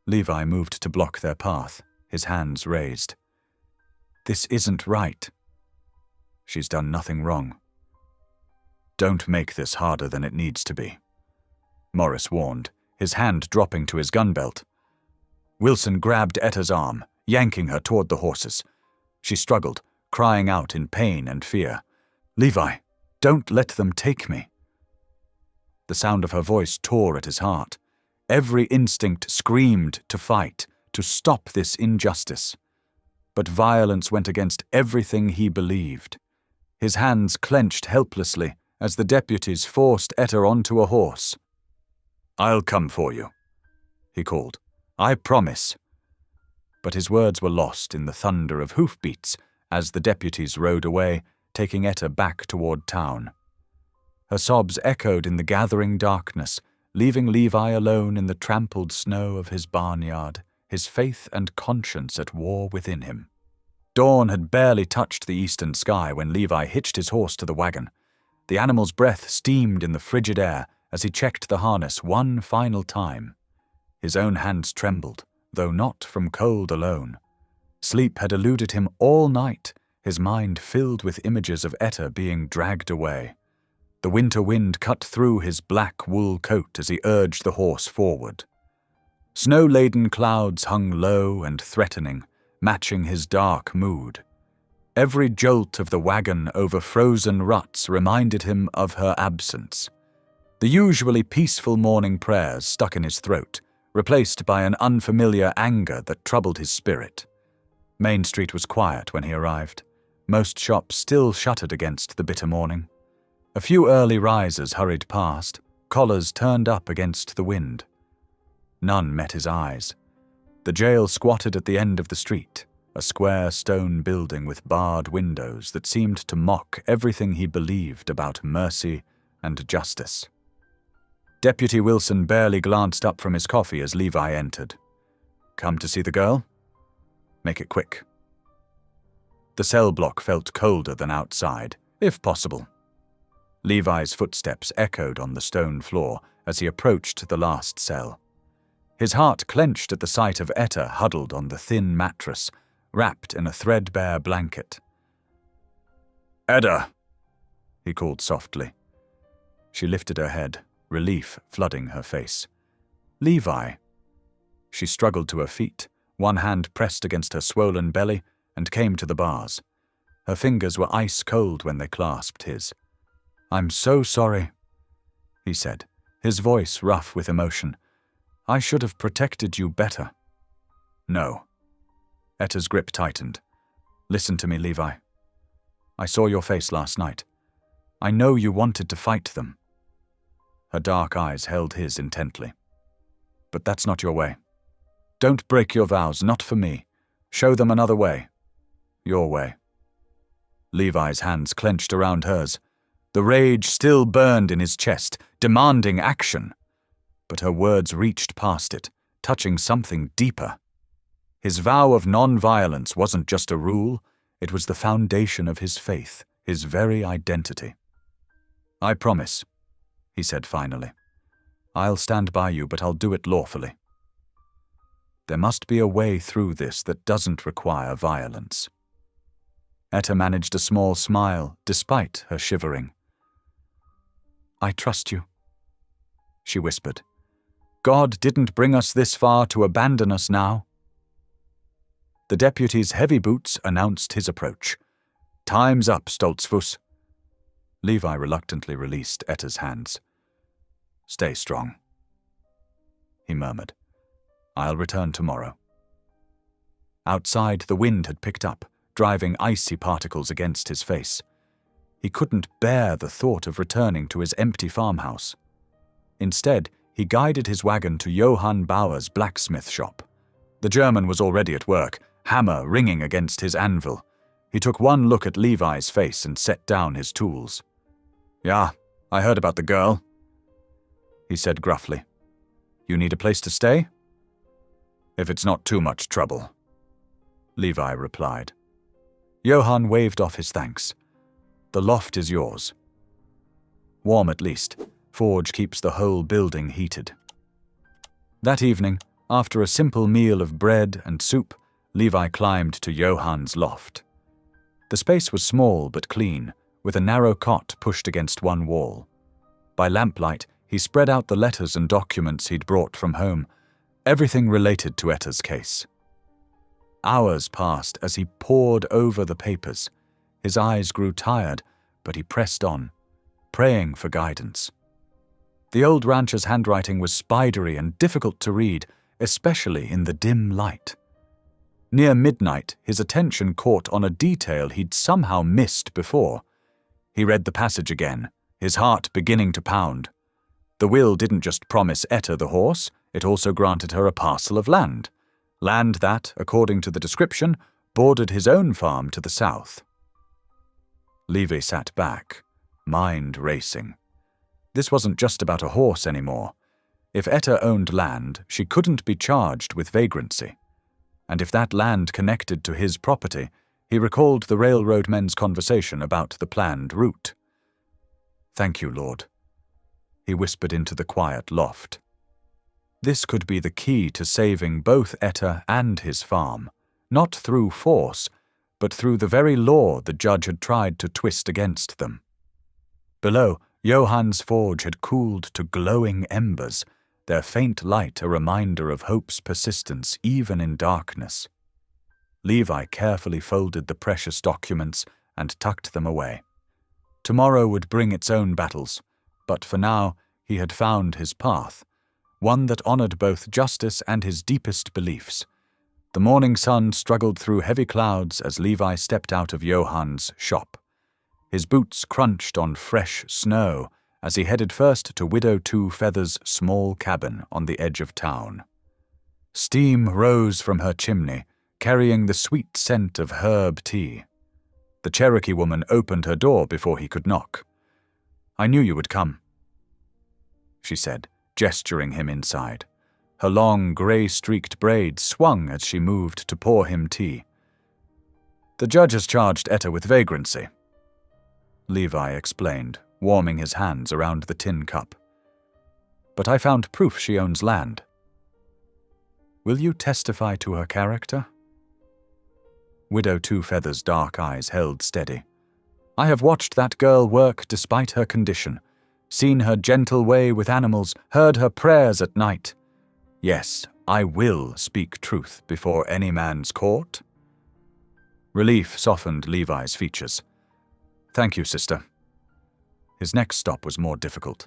Levi moved to block their path, his hands raised. "This isn't right. She's done nothing wrong." "Don't make this harder than it needs to be," Morris warned, his hand dropping to his gun belt. Wilson grabbed Etta's arm, yanking her toward the horses. She struggled, crying out in pain and fear. "Levi, don't let them take me." The sound of her voice tore at his heart. Every instinct screamed to fight, to stop this injustice. But violence went against everything he believed. His hands clenched helplessly as the deputies forced Etta onto a horse. "I'll come for you," he called. "I promise." But his words were lost in the thunder of hoofbeats as the deputies rode away, taking Etta back toward town. Her sobs echoed in the gathering darkness, leaving Levi alone in the trampled snow of his barnyard, his faith and conscience at war within him. Dawn had barely touched the eastern sky when Levi hitched his horse to the wagon. The animal's breath steamed in the frigid air as he checked the harness one final time. His own hands trembled, though not from cold alone. Sleep had eluded him all night, his mind filled with images of Etta being dragged away. The winter wind cut through his black wool coat as he urged the horse forward. Snow-laden clouds hung low and threatening, matching his dark mood. Every jolt of the wagon over frozen ruts reminded him of her absence. The usually peaceful morning prayers stuck in his throat, replaced by an unfamiliar anger that troubled his spirit. Main Street was quiet when he arrived, most shops still shuttered against the bitter morning. A few early risers hurried past, collars turned up against the wind. None met his eyes. The jail squatted at the end of the street, a square stone building with barred windows that seemed to mock everything he believed about mercy and justice. Deputy Wilson barely glanced up from his coffee as Levi entered. "Come to see the girl? Make it quick." The cell block felt colder than outside, if possible. Levi's footsteps echoed on the stone floor as he approached the last cell. His heart clenched at the sight of Etta huddled on the thin mattress, wrapped in a threadbare blanket. "Etta," he called softly. She lifted her head, relief flooding her face. "Levi." She struggled to her feet, one hand pressed against her swollen belly, and came to the bars. Her fingers were ice cold when they clasped his. "I'm so sorry," he said, his voice rough with emotion. "I should have protected you better." "No." Etta's grip tightened. "Listen to me, Levi. I saw your face last night. I know you wanted to fight them." Her dark eyes held his intently. "But that's not your way. Don't break your vows, not for me. Show them another way. Your way." Levi's hands clenched around hers. The rage still burned in his chest, demanding action. But her words reached past it, touching something deeper. His vow of non-violence wasn't just a rule, it was the foundation of his faith, his very identity. "I promise," he said finally. "I'll stand by you, but I'll do it lawfully. There must be a way through this that doesn't require violence." Etta managed a small smile, despite her shivering. "I trust you," she whispered. "God didn't bring us this far to abandon us now." The deputy's heavy boots announced his approach. "Time's up, Stoltzfus." Levi reluctantly released Etta's hands. "Stay strong," he murmured. "I'll return tomorrow." Outside, the wind had picked up, driving icy particles against his face. He couldn't bear the thought of returning to his empty farmhouse. Instead, he guided his wagon to Johann Bauer's blacksmith shop. The German was already at work, hammer ringing against his anvil. He took one look at Levi's face and set down his tools. "Yeah, I heard about the girl," he said gruffly. "You need a place to stay?" If it's not too much trouble, Levi replied. Johann waved off his thanks. The loft is yours. Warm at least. Forge keeps the whole building heated. That evening, after a simple meal of bread and soup, Levi climbed to Johann's loft. The space was small but clean, with a narrow cot pushed against one wall. By lamplight, he spread out the letters and documents he'd brought from home, everything related to Etta's case. Hours passed as he pored over the papers. His eyes grew tired, but he pressed on, praying for guidance. The old rancher's handwriting was spidery and difficult to read, especially in the dim light. Near midnight, his attention caught on a detail he'd somehow missed before. He read the passage again, his heart beginning to pound. The will didn't just promise Etta the horse, it also granted her a parcel of land. Land that, according to the description, bordered his own farm to the south. Levi sat back, mind racing. This wasn't just about a horse anymore. If Etta owned land, she couldn't be charged with vagrancy. And if that land connected to his property, he recalled the railroad men's conversation about the planned route. "Thank you, Lord," he whispered into the quiet loft. This could be the key to saving both Etta and his farm, not through force, but through the very law the judge had tried to twist against them. Below, Johann's forge had cooled to glowing embers, their faint light a reminder of hope's persistence even in darkness. Levi carefully folded the precious documents and tucked them away. Tomorrow would bring its own battles, but for now he had found his path, one that honored both justice and his deepest beliefs. The morning sun struggled through heavy clouds as Levi stepped out of Johann's shop. His boots crunched on fresh snow as he headed first to Widow Two Feathers' small cabin on the edge of town. Steam rose from her chimney, carrying the sweet scent of herb tea. The Cherokee woman opened her door before he could knock. "I knew you would come," she said, gesturing him inside. Her long, grey-streaked braids swung as she moved to pour him tea. "The judge has charged Etta with vagrancy," Levi explained, warming his hands around the tin cup. "But I found proof she owns land." "Will you testify to her character?" Widow Two Feathers' dark eyes held steady. "I have watched that girl work despite her condition, seen her gentle way with animals, heard her prayers at night. Yes, I will speak truth before any man's court." Relief softened Levi's features. "Thank you, sister." His next stop was more difficult.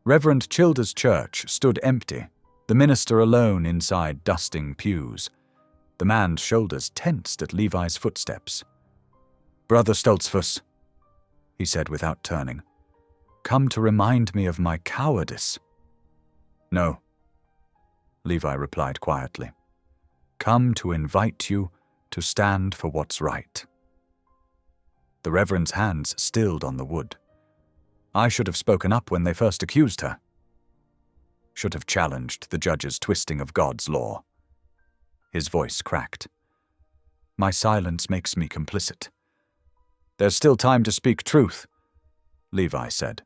Reverend Childer's church stood empty, the minister alone inside dusting pews. The man's shoulders tensed at Levi's footsteps. "Brother Stoltzfus," he said without turning, "come to remind me of my cowardice." "No," Levi replied quietly. "Come to invite you to stand for what's right." The Reverend's hands stilled on the wood. "I should have spoken up when they first accused her. Should have challenged the judge's twisting of God's law." His voice cracked. "My silence makes me complicit." "There's still time to speak truth," Levi said.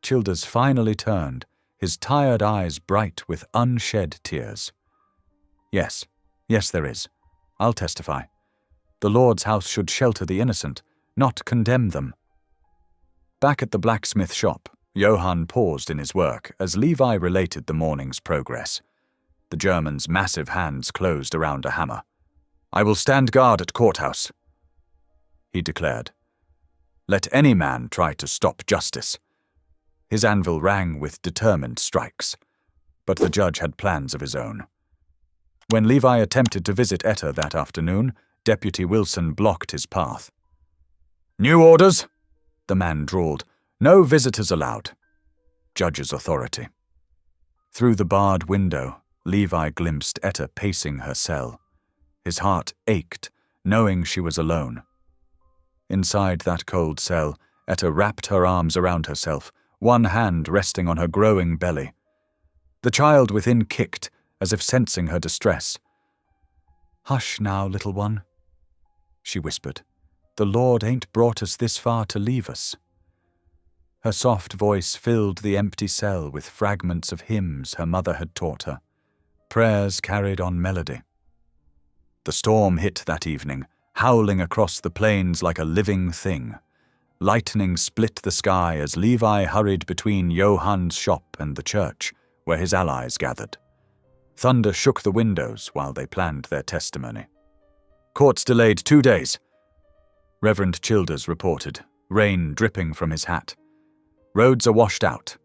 Childers finally turned, his tired eyes bright with unshed tears. Yes, there is. I'll testify. The Lord's house should shelter the innocent, not condemn them." Back at the blacksmith shop, Johann paused in his work as Levi related the morning's progress. The German's massive hands closed around a hammer. "I will stand guard at courthouse," he declared. "Let any man try to stop justice." His anvil rang with determined strikes, but the judge had plans of his own. When Levi attempted to visit Etta that afternoon, Deputy Wilson blocked his path. "New orders," the man drawled. "No visitors allowed." Judge's authority. Through the barred window, Levi glimpsed Etta pacing her cell. His heart ached, knowing she was alone. Inside that cold cell, Etta wrapped her arms around herself, one hand resting on her growing belly. The child within kicked as if sensing her distress. "Hush now, little one," she whispered. "The Lord ain't brought us this far to leave us." Her soft voice filled the empty cell with fragments of hymns her mother had taught her, prayers carried on melody. The storm hit that evening, howling across the plains like a living thing. Lightning split the sky as Levi hurried between Johann's shop and the church, where his allies gathered. Thunder shook the windows while they planned their testimony. "Court's delayed 2 days," Reverend Childers reported, rain dripping from his hat. "Roads are washed out."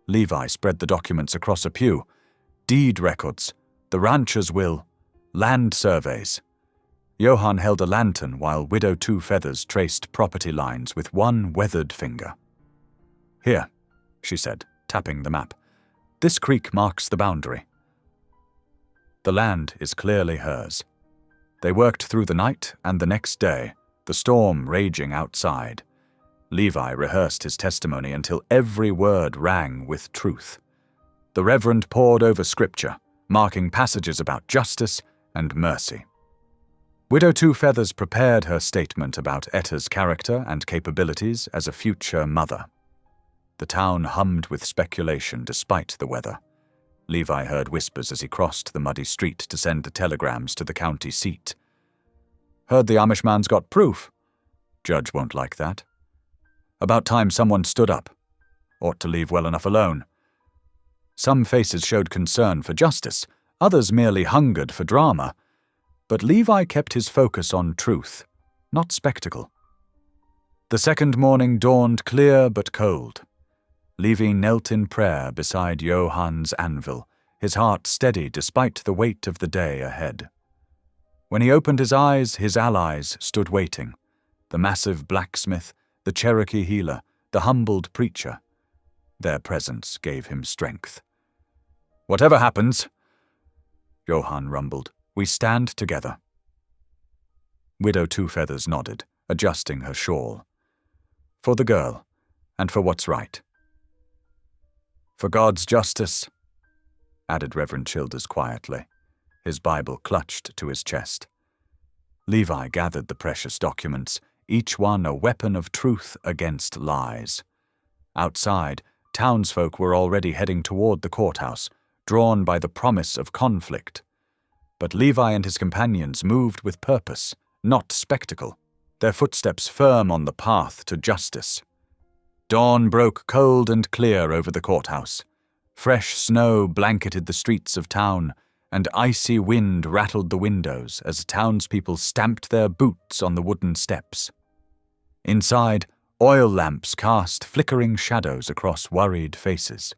Levi spread the documents across a pew. Deed records, the rancher's will, land surveys. Johann held a lantern while Widow Two Feathers traced property lines with one weathered finger. "Here," she said, tapping the map. "This creek marks the boundary." The land is clearly hers. They worked through the night and the next day, the storm raging outside. Levi rehearsed his testimony until every word rang with truth. The Reverend pored over scripture, marking passages about justice and mercy. Widow Two Feathers prepared her statement about Etta's character and capabilities as a future mother. The town hummed with speculation despite the weather. Levi heard whispers as he crossed the muddy street to send the telegrams to the county seat. "Heard the Amish man's got proof. Judge won't like that. About time someone stood up. Ought to leave well enough alone." Some faces showed concern for justice, others merely hungered for drama. But Levi kept his focus on truth, not spectacle. The second morning dawned clear but cold. Levi knelt in prayer beside Johann's anvil, his heart steady despite the weight of the day ahead. When he opened his eyes, his allies stood waiting. The massive blacksmith, the Cherokee healer, the humbled preacher. Their presence gave him strength. "Whatever happens," Johann rumbled, "we stand together." Widow Two Feathers nodded, adjusting her shawl. "For the girl, and for what's right." "For God's justice," added Reverend Childers quietly, his Bible clutched to his chest. Levi gathered the precious documents, each one a weapon of truth against lies. Outside, townsfolk were already heading toward the courthouse, drawn by the promise of conflict. But Levi and his companions moved with purpose, not spectacle, their footsteps firm on the path to justice. Dawn broke cold and clear over the courthouse. Fresh snow blanketed the streets of town, and icy wind rattled the windows as townspeople stamped their boots on the wooden steps. Inside, oil lamps cast flickering shadows across worried faces.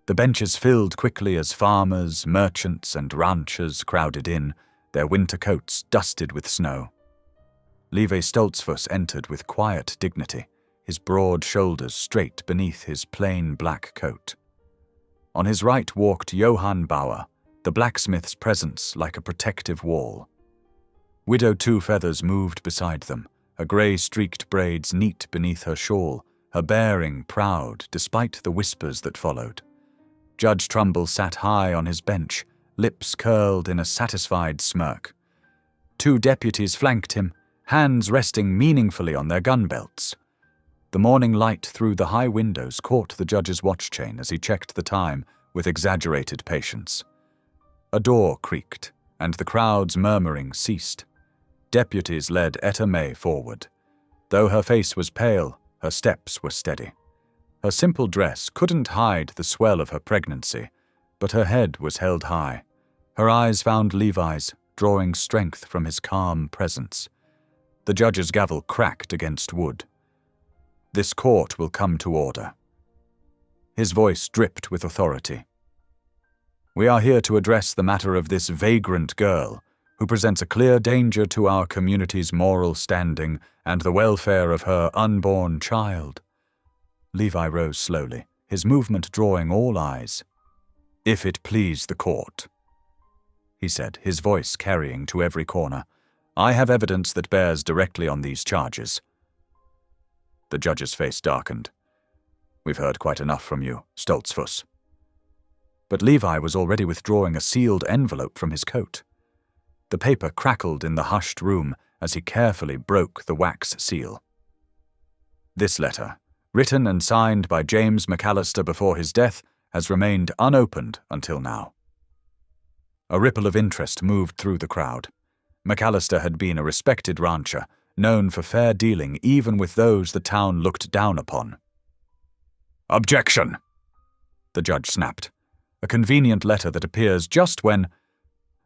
The benches filled quickly as farmers, merchants, and ranchers crowded in, their winter coats dusted with snow. Levi Stoltzfus entered with quiet dignity, his broad shoulders straight beneath his plain black coat. On his right walked Johann Bauer, the blacksmith's presence like a protective wall. Widow Two Feathers moved beside them, her grey-streaked braids neat beneath her shawl, her bearing proud despite the whispers that followed. Judge Trumbull sat high on his bench, lips curled in a satisfied smirk. 2 deputies flanked him, hands resting meaningfully on their gun belts. The morning light through the high windows caught the judge's watch chain as he checked the time with exaggerated patience. A door creaked, and the crowd's murmuring ceased. Deputies led Etta May forward. Though her face was pale, her steps were steady. Her simple dress couldn't hide the swell of her pregnancy, but her head was held high. Her eyes found Levi's, drawing strength from his calm presence. The judge's gavel cracked against wood. "This court will come to order." His voice dripped with authority. "We are here to address the matter of this vagrant girl, who presents a clear danger to our community's moral standing and the welfare of her unborn child." Levi rose slowly, his movement drawing all eyes. "If it please the court," he said, his voice carrying to every corner, "I have evidence that bears directly on these charges." The judge's face darkened. "We've heard quite enough from you, Stoltzfus." but Levi was already withdrawing a sealed envelope from his coat. The paper crackled in the hushed room as he carefully broke the wax seal. This letter, written and signed by James McAllister before his death, has remained unopened until now. A ripple of interest moved through the crowd. McAllister had been a respected rancher, known for fair dealing even with those the town looked down upon. "Objection!" the judge snapped, a convenient letter that appears just when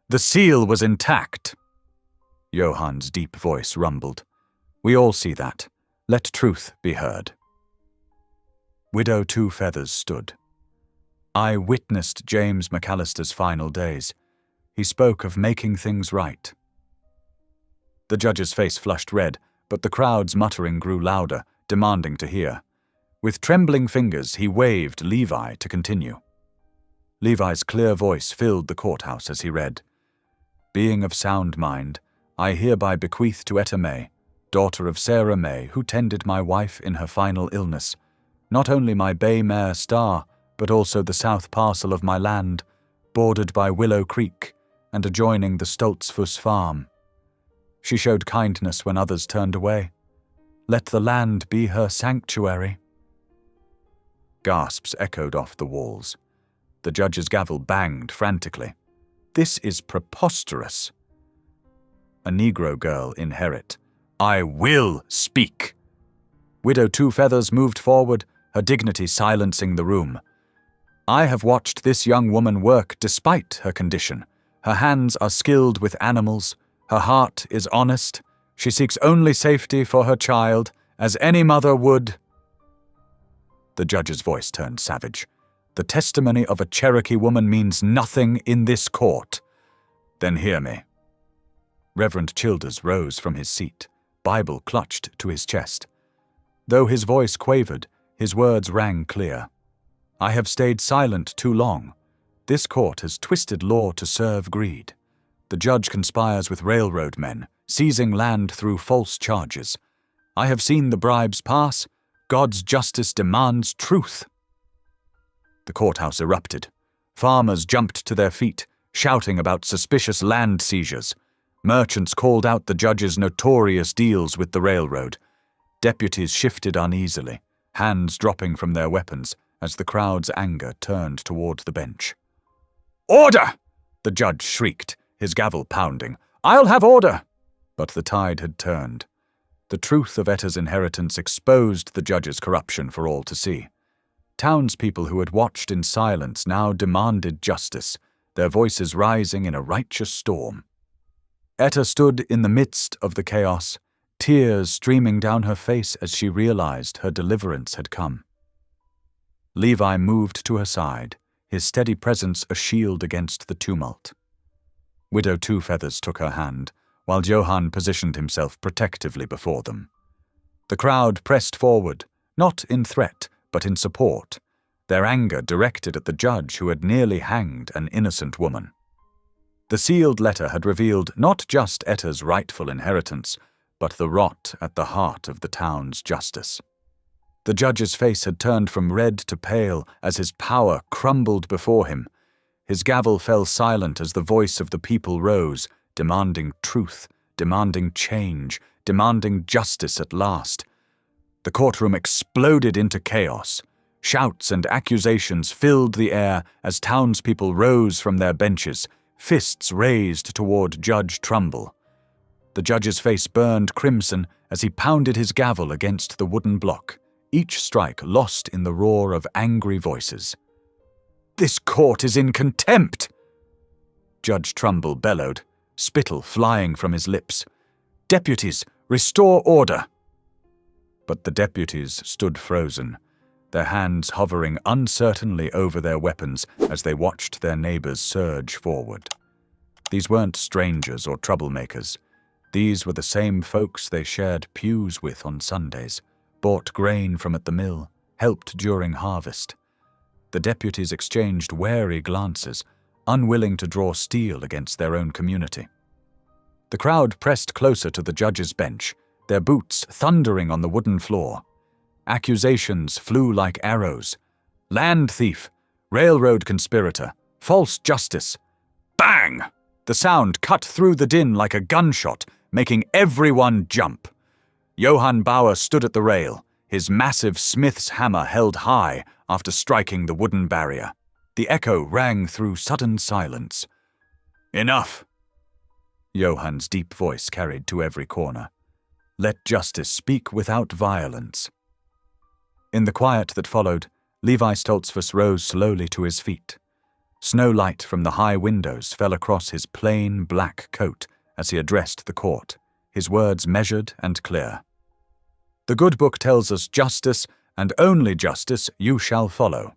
the seal was intact. Johann's deep voice rumbled. "We all see that. Let truth be heard." Widow Two Feathers stood. "I witnessed James McAllister's final days. He spoke of making things right." The judge's face flushed red, but the crowd's muttering grew louder, demanding to hear. With trembling fingers, he waved Levi to continue. Levi's clear voice filled the courthouse as he read, "Being of sound mind, I hereby bequeath to Etta May, daughter of Sarah May, who tended my wife in her final illness, not only my bay mare Star, but also the south parcel of my land, bordered by Willow Creek and adjoining the Stoltzfus farm. She showed kindness when others turned away. Let the land be her sanctuary." Gasps echoed off the walls. The judge's gavel banged frantically. "This is preposterous." A Negro girl inherit. "I will speak." Widow Two Feathers moved forward, her dignity silencing the room. "I have watched this young woman work despite her condition. Her hands are skilled with animals. Her heart is honest. She seeks only safety for her child, as any mother would." The judge's voice turned savage. "The testimony of a Cherokee woman means nothing in this court." "Then hear me." Reverend Childers rose from his seat, Bible clutched to his chest. Though his voice quavered, his words rang clear. "I have stayed silent too long. This court has twisted law to serve greed. The judge conspires with railroad men, seizing land through false charges. I have seen the bribes pass. God's justice demands truth." The courthouse erupted. Farmers jumped to their feet, shouting about suspicious land seizures. Merchants called out the judge's notorious deals with the railroad. Deputies shifted uneasily, hands dropping from their weapons as the crowd's anger turned toward the bench. "Order!" the judge shrieked, his gavel pounding. "I'll have order!" But the tide had turned. The truth of Etta's inheritance exposed the judge's corruption for all to see. Townspeople who had watched in silence now demanded justice, their voices rising in a righteous storm. Etta stood in the midst of the chaos, tears streaming down her face as she realized her deliverance had come. Levi moved to her side, his steady presence a shield against the tumult. Widow Two Feathers took her hand, while Johann positioned himself protectively before them. The crowd pressed forward, not in threat, but in support, their anger directed at the judge who had nearly hanged an innocent woman. The sealed letter had revealed not just Etta's rightful inheritance, but the rot at the heart of the town's justice. The judge's face had turned from red to pale as his power crumbled before him. His gavel fell silent as the voice of the people rose, demanding truth, demanding change, demanding justice at last. The courtroom exploded into chaos. Shouts and accusations filled the air as townspeople rose from their benches, fists raised toward Judge Trumbull. The judge's face burned crimson as he pounded his gavel against the wooden block, each strike lost in the roar of angry voices. "This court is in contempt!" Judge Trumbull bellowed, spittle flying from his lips. "Deputies, restore order!" But the deputies stood frozen, their hands hovering uncertainly over their weapons as they watched their neighbors surge forward. These weren't strangers or troublemakers. These were the same folks they shared pews with on Sundays, bought grain from at the mill, helped during harvest. The deputies exchanged wary glances, unwilling to draw steel against their own community. The crowd pressed closer to the judge's bench, their boots thundering on the wooden floor. Accusations flew like arrows. "Land thief! Railroad conspirator. False justice. Bang! The sound cut through the din like a gunshot, making everyone jump. Johann Bauer stood at the rail, his massive smith's hammer held high after striking the wooden barrier. The echo rang through sudden silence. Enough! Johann's deep voice carried to every corner. Let justice speak without violence. In the quiet that followed, Levi Stoltzfus rose slowly to his feet. Snow light from the high windows fell across his plain black coat as he addressed the court, his words measured and clear. The good book tells us justice, and only justice, you shall follow.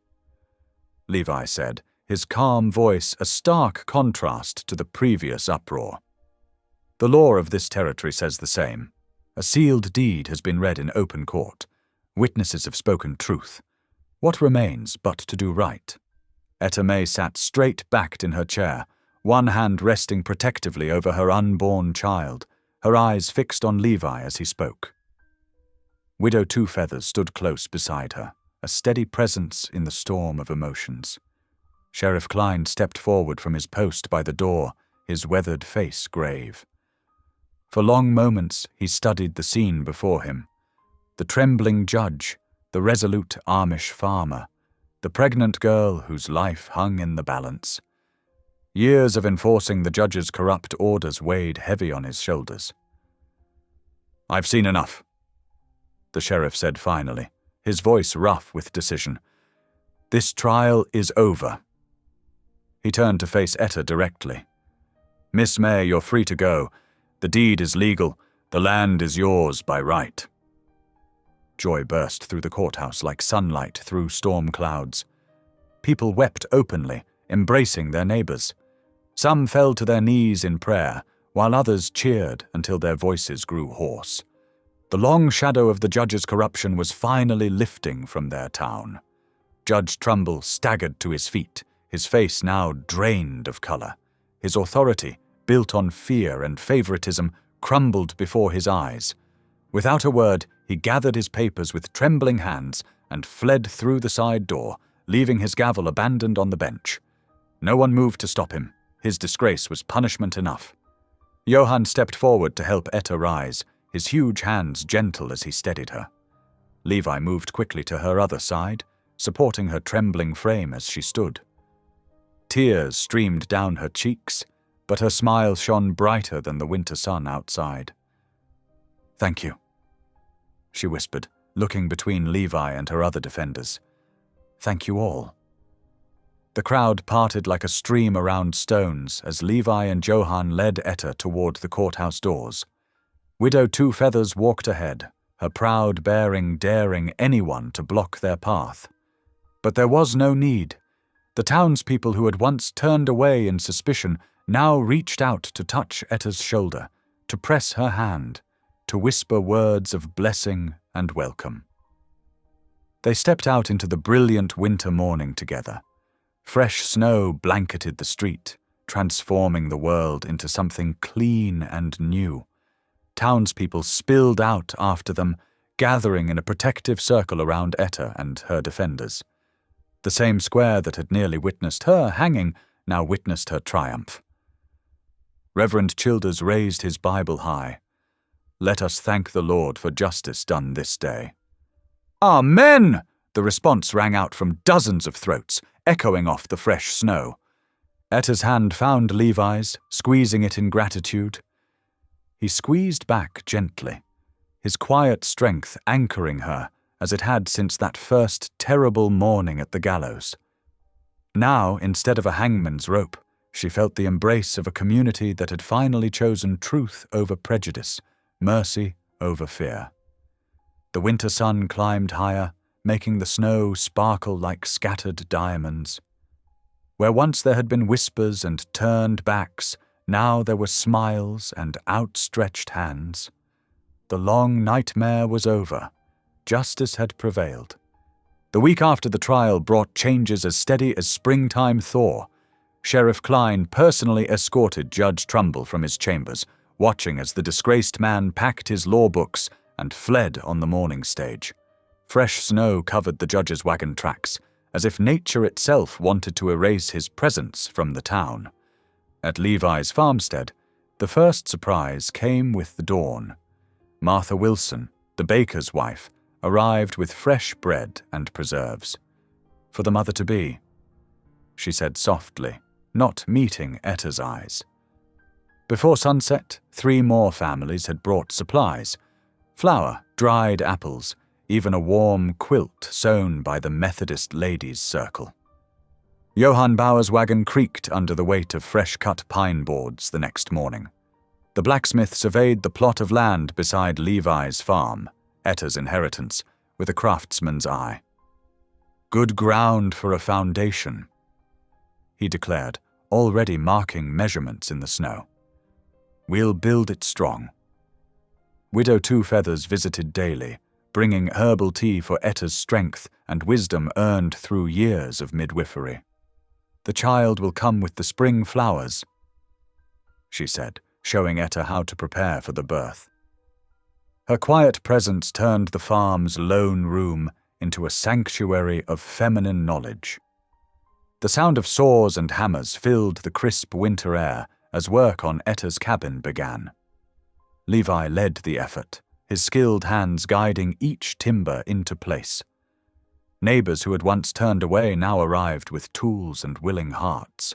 Levi said, his calm voice a stark contrast to the previous uproar. The law of this territory says the same. A sealed deed has been read in open court. Witnesses have spoken truth. What remains but to do right? Etta May sat straight-backed in her chair, one hand resting protectively over her unborn child, her eyes fixed on Levi as he spoke. Widow Two Feathers stood close beside her, a steady presence in the storm of emotions. Sheriff Klein stepped forward from his post by the door, his weathered face grave. For long moments he studied the scene before him. The trembling judge, the resolute Amish farmer, the pregnant girl whose life hung in the balance. Years of enforcing the judge's corrupt orders weighed heavy on his shoulders. I've seen enough, the sheriff said finally, his voice rough with decision. This trial is over. He turned to face Etta directly. Miss May, you're free to go. The deed is legal. The land is yours by right. Joy burst through the courthouse like sunlight through storm clouds. People wept openly, embracing their neighbors. Some fell to their knees in prayer, while others cheered until their voices grew hoarse. The long shadow of the judge's corruption was finally lifting from their town. Judge Trumbull staggered to his feet, his face now drained of color. His authority, built on fear and favoritism, crumbled before his eyes. Without a word, he gathered his papers with trembling hands and fled through the side door, leaving his gavel abandoned on the bench. No one moved to stop him. His disgrace was punishment enough. Johann stepped forward to help Etta rise, his huge hands gentle as he steadied her. Levi moved quickly to her other side, supporting her trembling frame as she stood. Tears streamed down her cheeks, but her smile shone brighter than the winter sun outside. Thank you, she whispered, looking between Levi and her other defenders. Thank you all. The crowd parted like a stream around stones as Levi and Johann led Etta toward the courthouse doors. Widow Two Feathers walked ahead, her proud bearing daring anyone to block their path. But there was no need. The townspeople who had once turned away in suspicion now reached out to touch Etta's shoulder, to press her hand, to whisper words of blessing and welcome. They stepped out into the brilliant winter morning together. Fresh snow blanketed the street, transforming the world into something clean and new. Townspeople spilled out after them, gathering in a protective circle around Etta and her defenders. The same square that had nearly witnessed her hanging now witnessed her triumph. Reverend Childers raised his Bible high. Let us thank the Lord for justice done this day. Amen! The response rang out from dozens of throats, echoing off the fresh snow. Etta's hand found Levi's, squeezing it in gratitude. He squeezed back gently, his quiet strength anchoring her as it had since that first terrible morning at the gallows. Now, instead of a hangman's rope, she felt the embrace of a community that had finally chosen truth over prejudice, mercy over fear. The winter sun climbed higher, making the snow sparkle like scattered diamonds. Where once there had been whispers and turned backs, now there were smiles and outstretched hands. The long nightmare was over. Justice had prevailed. The week after the trial brought changes as steady as springtime thaw. Sheriff Klein personally escorted Judge Trumbull from his chambers, watching as the disgraced man packed his law books and fled on the morning stage. Fresh snow covered the judge's wagon tracks, as if nature itself wanted to erase his presence from the town. At Levi's farmstead, the first surprise came with the dawn. Martha Wilson, the baker's wife, arrived with fresh bread and preserves. For the mother-to-be, she said softly, not meeting Etta's eyes. Before sunset, 3 more families had brought supplies: flour, dried apples, even a warm quilt sewn by the Methodist Ladies' Circle. Johann Bauer's wagon creaked under the weight of fresh-cut pine boards the next morning. The blacksmith surveyed the plot of land beside Levi's farm, Etta's inheritance, with a craftsman's eye. "Good ground for a foundation," he declared, already marking measurements in the snow. "We'll build it strong." Widow Two Feathers visited daily, bringing herbal tea for Etta's strength and wisdom earned through years of midwifery. "The child will come with the spring flowers," she said, showing Etta how to prepare for the birth. Her quiet presence turned the farm's lone room into a sanctuary of feminine knowledge. The sound of saws and hammers filled the crisp winter air as work on Etta's cabin began. Levi led the effort, his skilled hands guiding each timber into place. Neighbors who had once turned away now arrived with tools and willing hearts.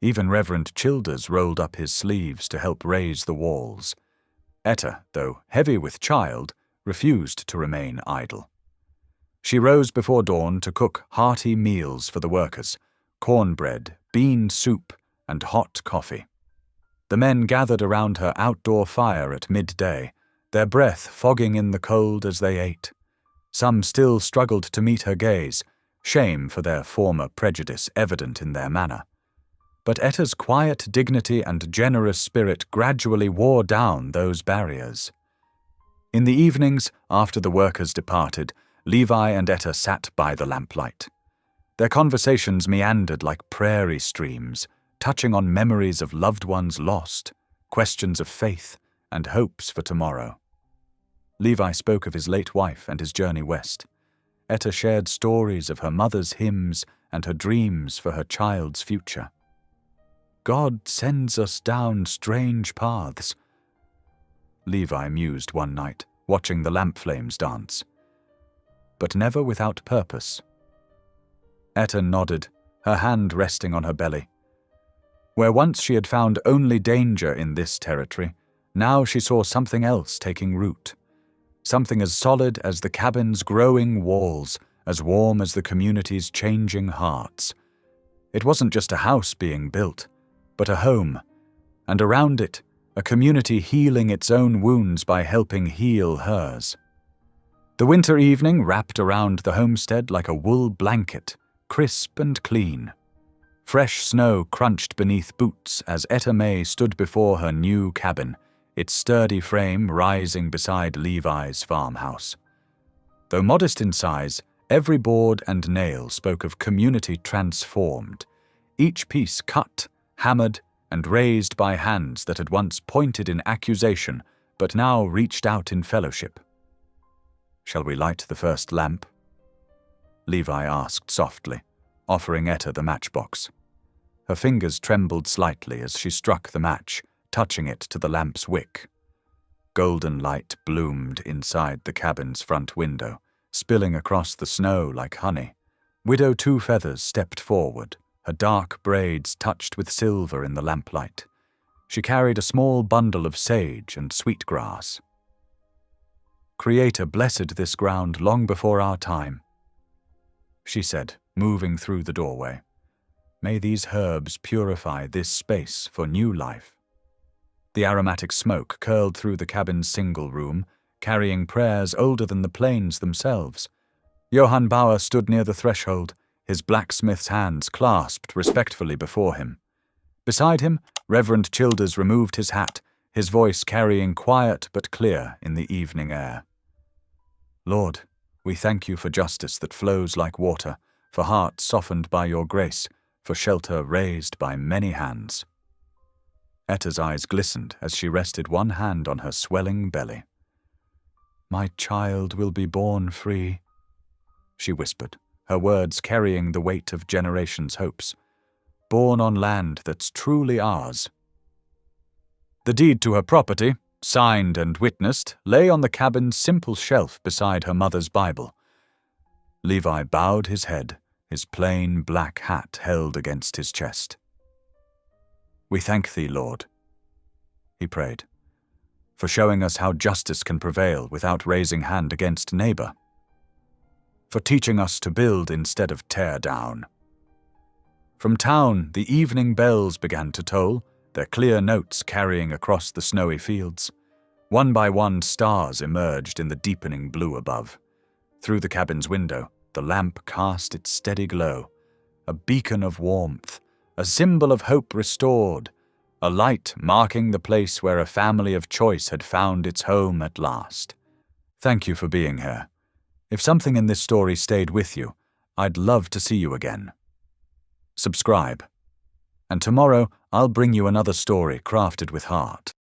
Even Reverend Childers rolled up his sleeves to help raise the walls. Etta, though heavy with child, refused to remain idle. She rose before dawn to cook hearty meals for the workers: cornbread, bean soup, and hot coffee. The men gathered around her outdoor fire at midday, their breath fogging in the cold as they ate. Some still struggled to meet her gaze, shame for their former prejudice evident in their manner. But Etta's quiet dignity and generous spirit gradually wore down those barriers. In the evenings, after the workers departed, Levi and Etta sat by the lamplight. Their conversations meandered like prairie streams, touching on memories of loved ones lost, questions of faith, and hopes for tomorrow. Levi spoke of his late wife and his journey west. Etta shared stories of her mother's hymns and her dreams for her child's future. "God sends us down strange paths," Levi mused one night, watching the lamp flames dance. "But never without purpose." Etta nodded, her hand resting on her belly. Where once she had found only danger in this territory, now she saw something else taking root. Something as solid as the cabin's growing walls, as warm as the community's changing hearts. It wasn't just a house being built, but a home, and around it, a community healing its own wounds by helping heal hers. The winter evening wrapped around the homestead like a wool blanket, crisp and clean. Fresh snow crunched beneath boots as Etta May stood before her new cabin, its sturdy frame rising beside Levi's farmhouse. Though modest in size, every board and nail spoke of community transformed, each piece cut, hammered, and raised by hands that had once pointed in accusation but now reached out in fellowship. "Shall we light the first lamp?" Levi asked softly, offering Etta the matchbox. Her fingers trembled slightly as she struck the match, touching it to the lamp's wick. Golden light bloomed inside the cabin's front window, spilling across the snow like honey. Widow Two Feathers stepped forward, her dark braids touched with silver in the lamplight. She carried a small bundle of sage and sweetgrass. "Creator blessed this ground long before our time," she said, moving through the doorway. "May these herbs purify this space for new life." The aromatic smoke curled through the cabin's single room, carrying prayers older than the plains themselves. Johann Bauer stood near the threshold, his blacksmith's hands clasped respectfully before him. Beside him, Reverend Childers removed his hat, his voice carrying quiet but clear in the evening air. "Lord, we thank you for justice that flows like water, for hearts softened by your grace, for shelter raised by many hands." Etta's eyes glistened as she rested one hand on her swelling belly. "My child will be born free," she whispered, her words carrying the weight of generations' hopes. Born on land that's truly ours. The deed to her property, signed and witnessed, lay on the cabin's simple shelf beside her mother's Bible. Levi bowed his head, his plain black hat held against his chest. "We thank thee, Lord," he prayed, "for showing us how justice can prevail without raising hand against neighbor, for teaching us to build instead of tear down." From town, the evening bells began to toll, their clear notes carrying across the snowy fields. One by one, stars emerged in the deepening blue above. Through the cabin's window, the lamp cast its steady glow, a beacon of warmth, a symbol of hope restored, a light marking the place where a family of choice had found its home at last. Thank you for being here. If something in this story stayed with you, I'd love to see you again. Subscribe, and tomorrow I'll bring you another story crafted with heart.